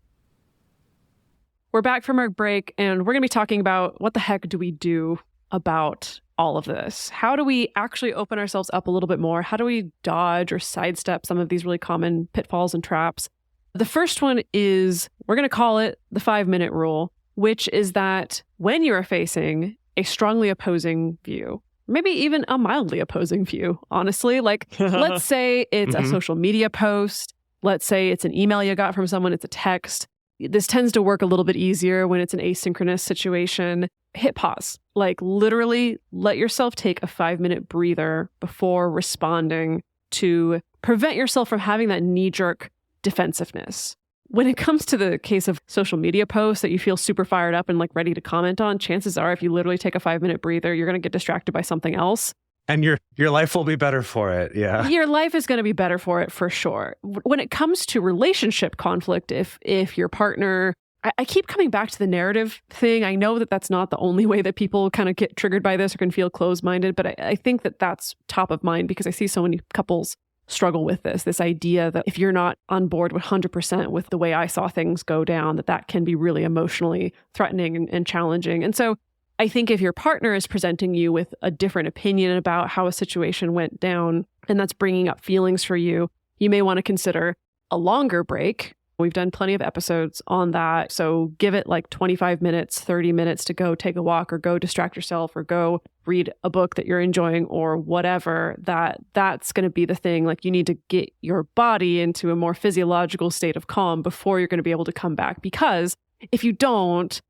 S1: We're back from our break, and we're going to be talking about what the heck do we do about all of this? How do we actually open ourselves up a little bit more? How do we dodge or sidestep some of these really common pitfalls and traps? The first one is, we're going to call it the 5-minute rule, which is that when you are facing a strongly opposing view, maybe even a mildly opposing view, honestly, like let's say it's a social media post. Let's say it's an email you got from someone, it's a text. This tends to work a little bit easier when it's an asynchronous situation. Hit pause. Like literally let yourself take a 5-minute breather before responding to prevent yourself from having that knee-jerk defensiveness. When it comes to the case of social media posts that you feel super fired up and like ready to comment on, chances are if you literally take a 5-minute breather, you're going to get distracted by something else.
S2: And your life will be better for it. Yeah.
S1: Your life is going to be better for it for sure. When it comes to relationship conflict, if your partner, I keep coming back to the narrative thing. I know that that's not the only way that people kind of get triggered by this or can feel closed-minded, but I think that that's top of mind because I see so many couples struggle with this idea that if you're not on board 100% with the way I saw things go down, that can be really emotionally threatening and challenging. And so I think if your partner is presenting you with a different opinion about how a situation went down, and that's bringing up feelings for you, you may want to consider a longer break. We've done plenty of episodes on that. So give it like 25 minutes, 30 minutes to go take a walk or go distract yourself or go read a book that you're enjoying or whatever. That's going to be the thing. Like you need to get your body into a more physiological state of calm before you're going to be able to come back. Because if you don't,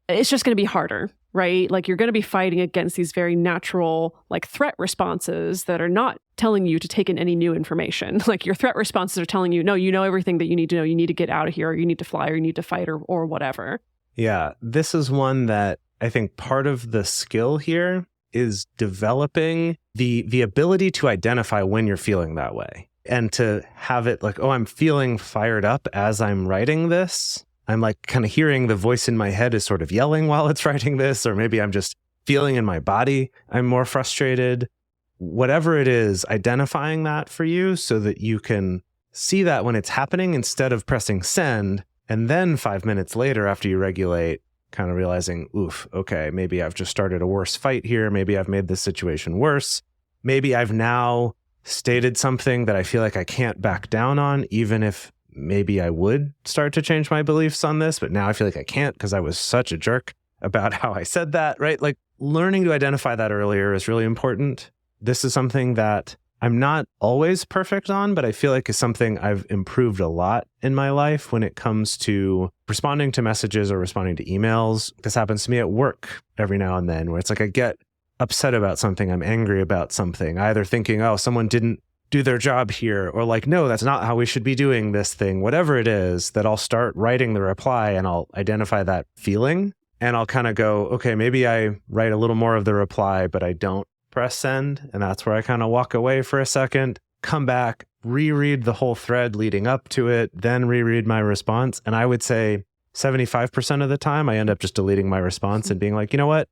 S1: it's just going to be harder, right? Like you're going to be fighting against these very natural like threat responses that are not telling you to take in any new information. Like your threat responses are telling you, no, you know everything that you need to know. You need to get out of here, or you need to fly, or you need to fight, or whatever.
S2: Yeah, this is one that I think part of the skill here is developing the ability to identify when you're feeling that way and to have it like, oh, I'm feeling fired up as I'm writing this. I'm like kind of hearing the voice in my head is sort of yelling while it's writing this, or maybe I'm just feeling in my body I'm more frustrated. Whatever it is, identifying that for you so that you can see that when it's happening instead of pressing send. And then 5 minutes later, after you regulate, kind of realizing, oof, okay, maybe I've just started a worse fight here. Maybe I've made this situation worse. Maybe I've now stated something that I feel like I can't back down on, even if maybe I would start to change my beliefs on this, but now I feel like I can't because I was such a jerk about how I said that, right? Like learning to identify that earlier is really important. This is something that I'm not always perfect on, but I feel like is something I've improved a lot in my life when it comes to responding to messages or responding to emails. This happens to me at work every now and then, where it's like I get upset about something, I'm angry about something, either thinking, oh, someone didn't do their job here, or like, no, that's not how we should be doing this thing, whatever it is, that I'll start writing the reply and I'll identify that feeling. And I'll kind of go, okay, maybe I write a little more of the reply, but I don't press send. And that's where I kind of walk away for a second, come back, reread the whole thread leading up to it, then reread my response. And I would say 75% of the time, I end up just deleting my response and being like, you know what?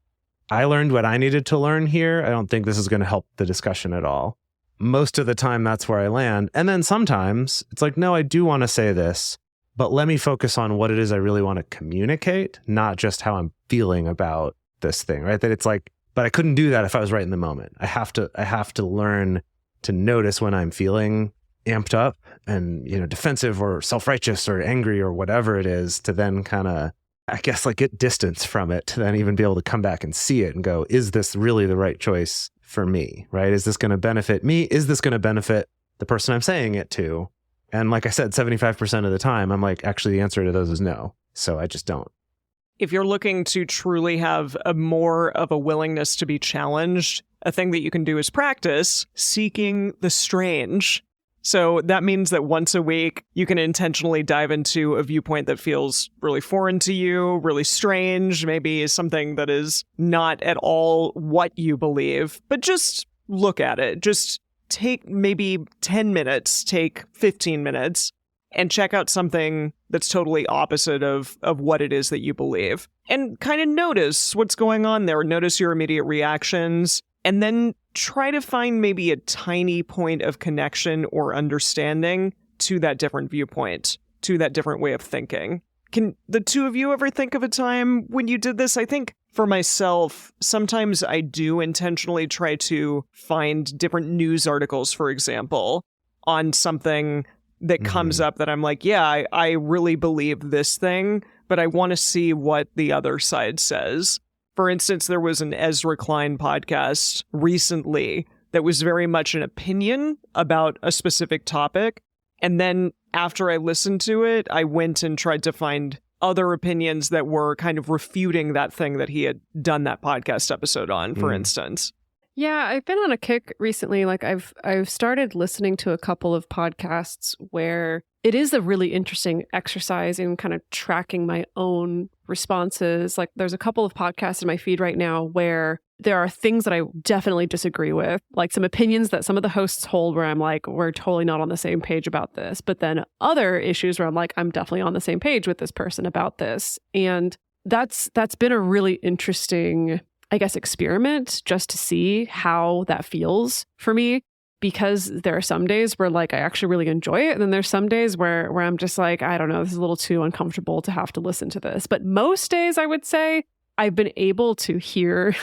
S2: I learned what I needed to learn here. I don't think this is going to help the discussion at all. Most of the time, that's where I land. And then sometimes it's like, no, I do want to say this, but let me focus on what it is I really want to communicate, not just how I'm feeling about this thing, right? That it's like, but I couldn't do that if I was right in the moment. I have to learn to notice when I'm feeling amped up and, defensive or self-righteous or angry or whatever it is, to then kind of, I guess, like get distance from it, to then even be able to come back and see it and go, is this really the right choice for me, right? Is this going to benefit me? Is this going to benefit the person I'm saying it to? And like I said, 75% of the time, I'm like, actually, the answer to those is no. So I just don't.
S3: If you're looking to truly have more of a willingness to be challenged, a thing that you can do is practice seeking the strange. So that means that once a week, you can intentionally dive into a viewpoint that feels really foreign to you, really strange, maybe something that is not at all what you believe, but just look at it. Just take maybe 10 minutes, take 15 minutes, and check out something that's totally opposite of what it is that you believe. And kind of notice what's going on there. Notice your immediate reactions. And then try to find maybe a tiny point of connection or understanding to that different viewpoint, to that different way of thinking. Can the two of you ever think of a time when you did this? I think for myself, sometimes I do intentionally try to find different news articles, for example, on something that comes up that I'm like, yeah, I really believe this thing, but I want to see what the other side says. For instance, there was an Ezra Klein podcast recently that was very much an opinion about a specific topic. And then after I listened to it, I went and tried to find other opinions that were kind of refuting that thing that he had done that podcast episode on, for instance.
S1: Yeah, I've been on a kick recently. Like I've started listening to a couple of podcasts where it is a really interesting exercise in kind of tracking my own responses. Like there's a couple of podcasts in my feed right now where there are things that I definitely disagree with, like some opinions that some of the hosts hold where I'm like, we're totally not on the same page about this. But then other issues where I'm like, I'm definitely on the same page with this person about this. And that's been a really interesting, I guess, experiment just to see how that feels for me. Because there are some days where like I actually really enjoy it. And then there's some days where I'm just like, I don't know, this is a little too uncomfortable to have to listen to this. But most days I would say I've been able to hear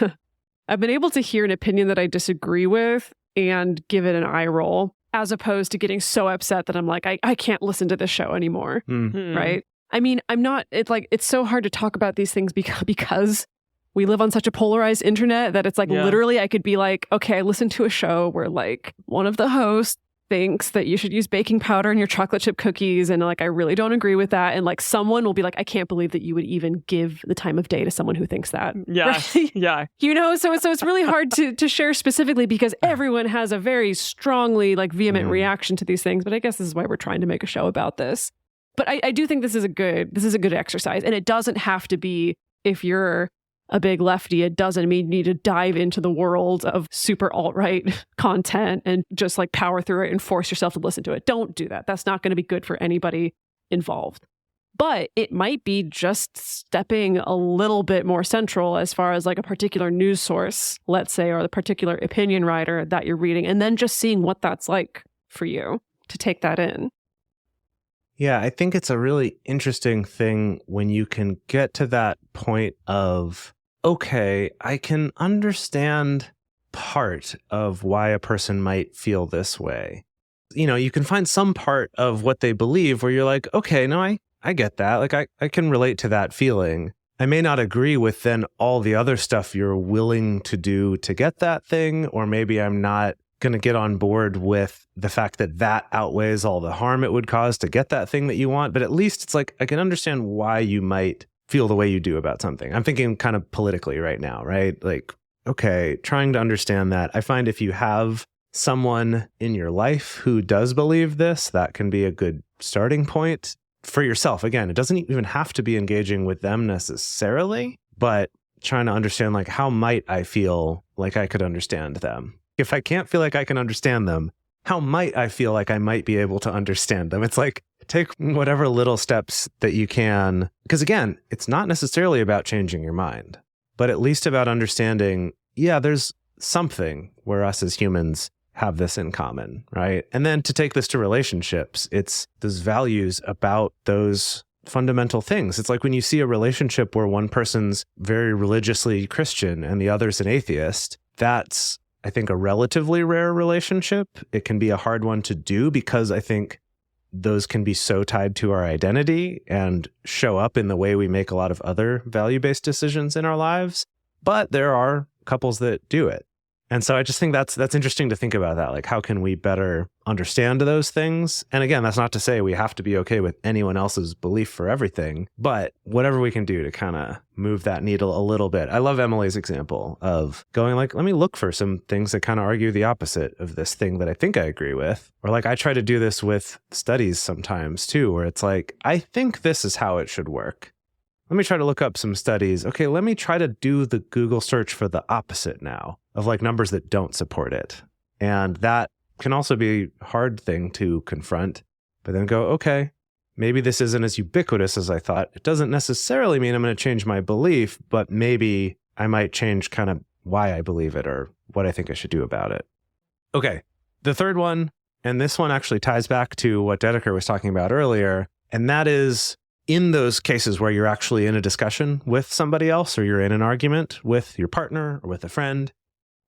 S1: an opinion that I disagree with and give it an eye roll, as opposed to getting so upset that I'm like, I can't listen to this show anymore. Right? I mean, it's so hard to talk about these things because we live on such a polarized internet that it's like literally I could be like, okay, I listened to a show where like one of the hosts thinks that you should use baking powder in your chocolate chip cookies. And like, I really don't agree with that. And like someone will be like, I can't believe that you would even give the time of day to someone who thinks that.
S3: Yeah.
S1: Right?
S3: Yeah.
S1: You know, so it's really hard to share specifically because everyone has a very strongly like vehement reaction to these things. But I guess this is why we're trying to make a show about this. But I do think this is a good exercise. And it doesn't have to be, if you're a big lefty, it doesn't mean you need to dive into the world of super alt-right content and just like power through it and force yourself to listen to it. Don't do that. That's not going to be good for anybody involved. But it might be just stepping a little bit more central as far as like a particular news source, let's say, or the particular opinion writer that you're reading, and then just seeing what that's like for you to take that in.
S2: Yeah, I think it's a really interesting thing when you can get to that point of, okay, I can understand part of why a person might feel this way. You know, you can find some part of what they believe where you're like, okay, no, I get that. Like, I can relate to that feeling. I may not agree with then all the other stuff you're willing to do to get that thing, or maybe I'm not going to get on board with the fact that that outweighs all the harm it would cause to get that thing that you want. But at least it's like, I can understand why you might feel the way you do about something. I'm thinking kind of politically right now, right? Like, okay, trying to understand that. I find if you have someone in your life who does believe this, that can be a good starting point for yourself. Again, it doesn't even have to be engaging with them necessarily, but trying to understand, like, how might I feel like I could understand them? If I can't feel like I can understand them, how might I feel like I might be able to understand them? It's like, take whatever little steps that you can. Because again, it's not necessarily about changing your mind, but at least about understanding, yeah, there's something where us as humans have this in common, right? And then to take this to relationships, it's those values about those fundamental things. It's like when you see a relationship where one person's very religiously Christian and the other's an atheist, that's, I think, a relatively rare relationship. It can be a hard one to do because I think those can be so tied to our identity and show up in the way we make a lot of other value-based decisions in our lives. But there are couples that do it. And so I just think that's interesting to think about that. Like, how can we better understand those things? And again, that's not to say we have to be okay with anyone else's belief for everything, but whatever we can do to kind of move that needle a little bit. I love Emily's example of going like, let me look for some things that kind of argue the opposite of this thing that I think I agree with. Or like, I try to do this with studies sometimes too, where it's like, I think this is how it should work. Let me try to look up some studies. Okay, let me try to do the Google search for the opposite now of like numbers that don't support it. And that can also be a hard thing to confront, but then go, okay, maybe this isn't as ubiquitous as I thought. It doesn't necessarily mean I'm going to change my belief, but maybe I might change kind of why I believe it or what I think I should do about it. Okay, the third one, and this one actually ties back to what Dedeker was talking about earlier, and that is in those cases where you're actually in a discussion with somebody else or you're in an argument with your partner or with a friend,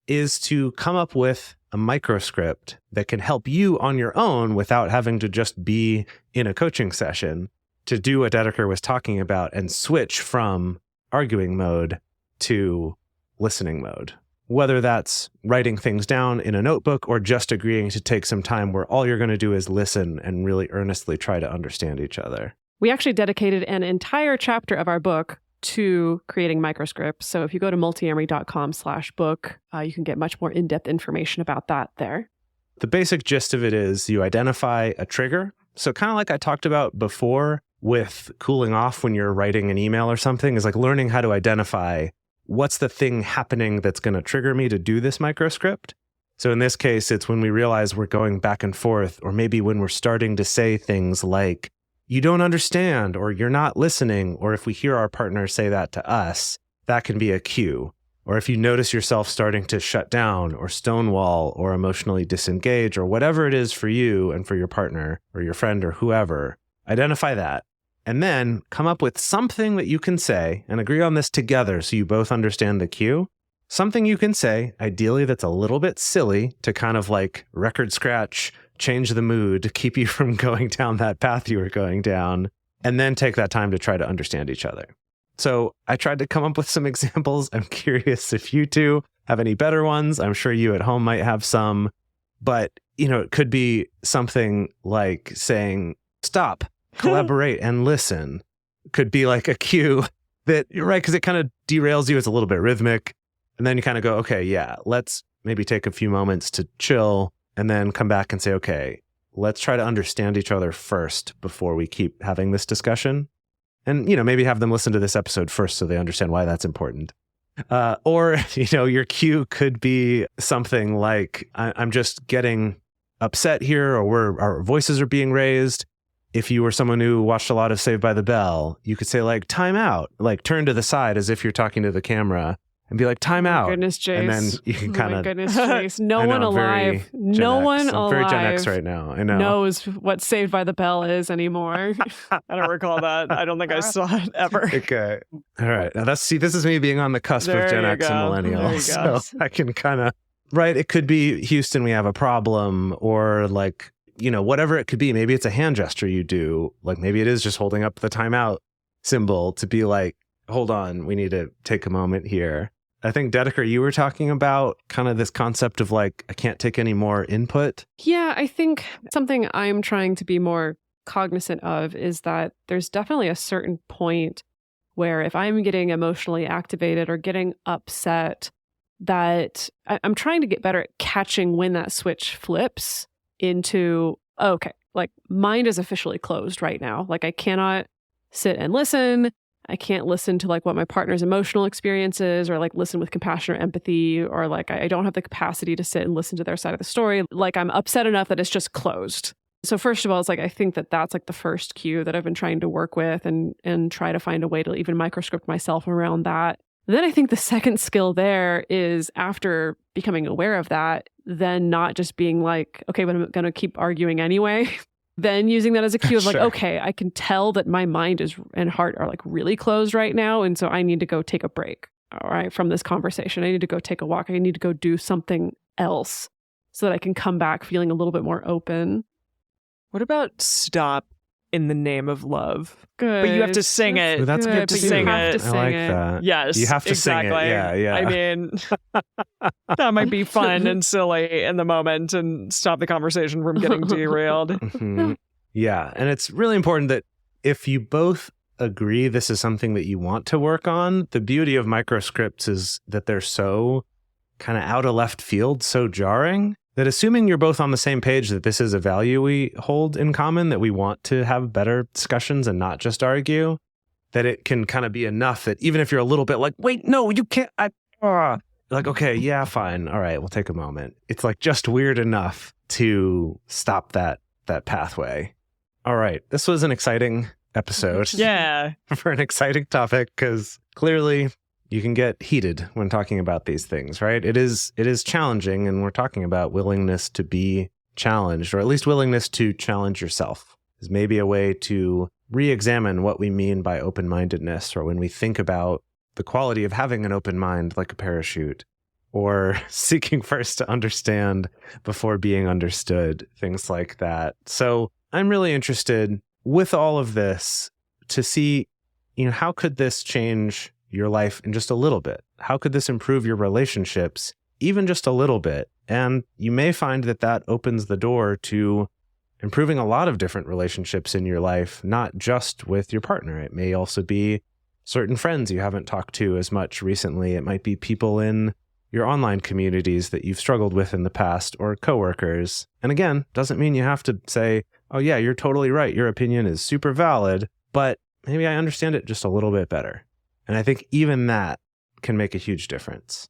S2: is to come up with a microscript that can help you on your own without having to just be in a coaching session to do what Dedeker was talking about and switch from arguing mode to listening mode. Whether that's writing things down in a notebook or just agreeing to take some time where all you're going to do is listen and really earnestly try to understand each other.
S1: We actually dedicated an entire chapter of our book to creating microscripts. So if you go to multiamory.com/book, you can get much more in-depth information about that there.
S2: The basic gist of it is you identify a trigger. So kind of like I talked about before with cooling off when you're writing an email or something, is like learning how to identify what's the thing happening that's going to trigger me to do this microscript? So in this case, it's when we realize we're going back and forth, or maybe when we're starting to say things like, you don't understand, or you're not listening, or if we hear our partner say that to us, that can be a cue. Or if you notice yourself starting to shut down or stonewall or emotionally disengage or whatever it is for you and for your partner or your friend or whoever, identify that. And then come up with something that you can say and agree on this together so you both understand the cue. Something you can say, ideally that's a little bit silly to kind of like record scratch, change the mood, keep you from going down that path you were going down, and then take that time to try to understand each other. So I tried to come up with some examples. I'm curious if you two have any better ones. I'm sure you at home might have some, but it could be something like saying, stop, collaborate, and listen. Could be like a cue that, right, because it kind of derails you. It's a little bit rhythmic. And then you kind of go, okay, yeah, let's maybe take a few moments to chill and then come back and say, okay, let's try to understand each other first before we keep having this discussion. And, maybe have them listen to this episode first so they understand why that's important. Or, your cue could be something like, I'm just getting upset here, or our voices are being raised. If you were someone who watched a lot of Saved by the Bell, you could say like, time out, like turn to the side as if you're talking to the camera and be like, time out.
S1: Goodness, Jase.
S2: And then you can kind of...
S1: Goodness, Jase. No one alive. No one alive.
S2: I'm very Gen X right now. I know.
S1: Knows what Saved by the Bell is anymore.
S3: I don't recall that. I don't think I saw it ever.
S2: Okay. All right. Now this is me being on the cusp of Gen X and millennial. So I can kind of, right. It could be, Houston, we have a problem, or like, whatever it could be. Maybe it's a hand gesture you do. Like maybe it is just holding up the timeout symbol to be like, hold on, we need to take a moment here. I think, Dedeker, you were talking about kind of this concept of like, I can't take any more input.
S1: Yeah, I think something I'm trying to be more cognizant of is that there's definitely a certain point where if I'm getting emotionally activated or getting upset, that I'm trying to get better at catching when that switch flips into, okay, like mind is officially closed right now. Like I cannot sit and listen. I can't listen to like what my partner's emotional experience is, or like listen with compassion or empathy, or like I don't have the capacity to sit and listen to their side of the story. Like I'm upset enough that it's just closed. So first of all, it's like I think that that's like the first cue that I've been trying to work with and try to find a way to even microscript myself around that. Then I think the second skill there is, after becoming aware of that, then not just being like, okay, but I'm going to keep arguing anyway. Then using that as a cue of like, okay, I can tell that my mind and heart are like really closed right now. And so I need to go take a break, all right, from this conversation. I need to go take a walk. I need to go do something else so that I can come back feeling a little bit more open.
S3: What about stop in the name of love?
S1: Good.
S3: But you have to sing it.
S2: Well, that's good
S1: but
S2: to
S3: sing
S1: you have
S3: it.
S1: to sing
S2: I like
S1: it.
S2: that.
S3: Yes,
S2: You have to
S3: exactly.
S2: sing it. Yeah.
S3: I mean, that might be fun and silly in the moment and stop the conversation from getting derailed.
S2: Mhm. Yeah. And it's really important that if you both agree this is something that you want to work on, the beauty of microscripts is that they're so kind of out of left field, so jarring, that assuming you're both on the same page that this is a value we hold in common, that we want to have better discussions and not just argue, that it can kind of be enough that even if you're a little bit like, wait, no, you can't, like, okay, yeah, fine. All right, we'll take a moment. It's like just weird enough to stop that pathway. All right, this was an exciting episode.
S3: Yeah.
S2: For an exciting topic, because clearly you can get heated when talking about these things, right? It is challenging, and we're talking about willingness to be challenged, or at least willingness to challenge yourself is maybe a way to re-examine what we mean by open-mindedness, or when we think about the quality of having an open mind like a parachute, or seeking first to understand before being understood, things like that. So I'm really interested with all of this to see, how could this change your life in just a little bit? How could this improve your relationships even just a little bit? And you may find that opens the door to improving a lot of different relationships in your life, not just with your partner. It may also be certain friends you haven't talked to as much recently. It might be people in your online communities that you've struggled with in the past, or coworkers. And again, doesn't mean you have to say, oh yeah, you're totally right, your opinion is super valid, but maybe I understand it just a little bit better. And I think even that can make a huge difference.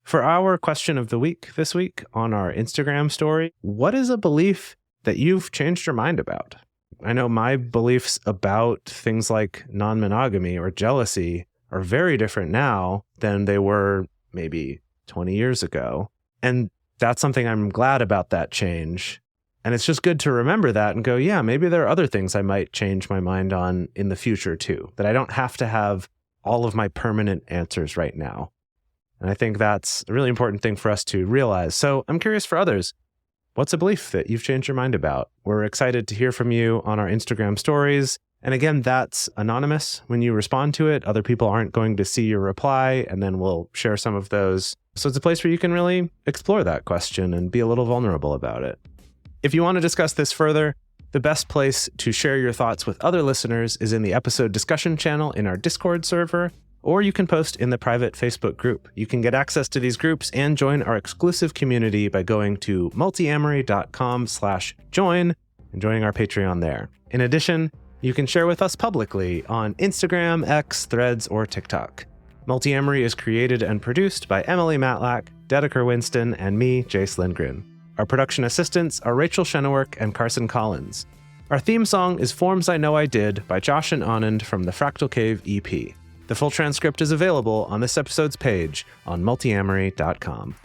S2: For our question of the week this week on our Instagram story, what is a belief that you've changed your mind about? I know my beliefs about things like non-monogamy or jealousy are very different now than they were maybe 20 years ago. And that's something I'm glad about, that change. And it's just good to remember that and go, yeah, maybe there are other things I might change my mind on in the future too, that I don't have to have all of my permanent answers right now. And I think that's a really important thing for us to realize. So I'm curious for others, what's a belief that you've changed your mind about? We're excited to hear from you on our Instagram stories. And again, that's anonymous. When you respond to it, other people aren't going to see your reply, and then we'll share some of those. So it's a place where you can really explore that question and be a little vulnerable about it. If you want to discuss this further, the best place to share your thoughts with other listeners is in the episode discussion channel in our Discord server, or you can post in the private Facebook group. You can get access to these groups and join our exclusive community by going to multiamory.com/join and joining our Patreon there. In addition, you can share with us publicly on Instagram, X, Threads, or TikTok. Multiamory is created and produced by Emily Matlack, Dedeker Winston, and me, Jase Lindgren. Our production assistants are Rachel Shennework and Carson Collins. Our theme song is Forms I Know I Did by Josh and Anand from the Fractal Cave EP. The full transcript is available on this episode's page on multiamory.com.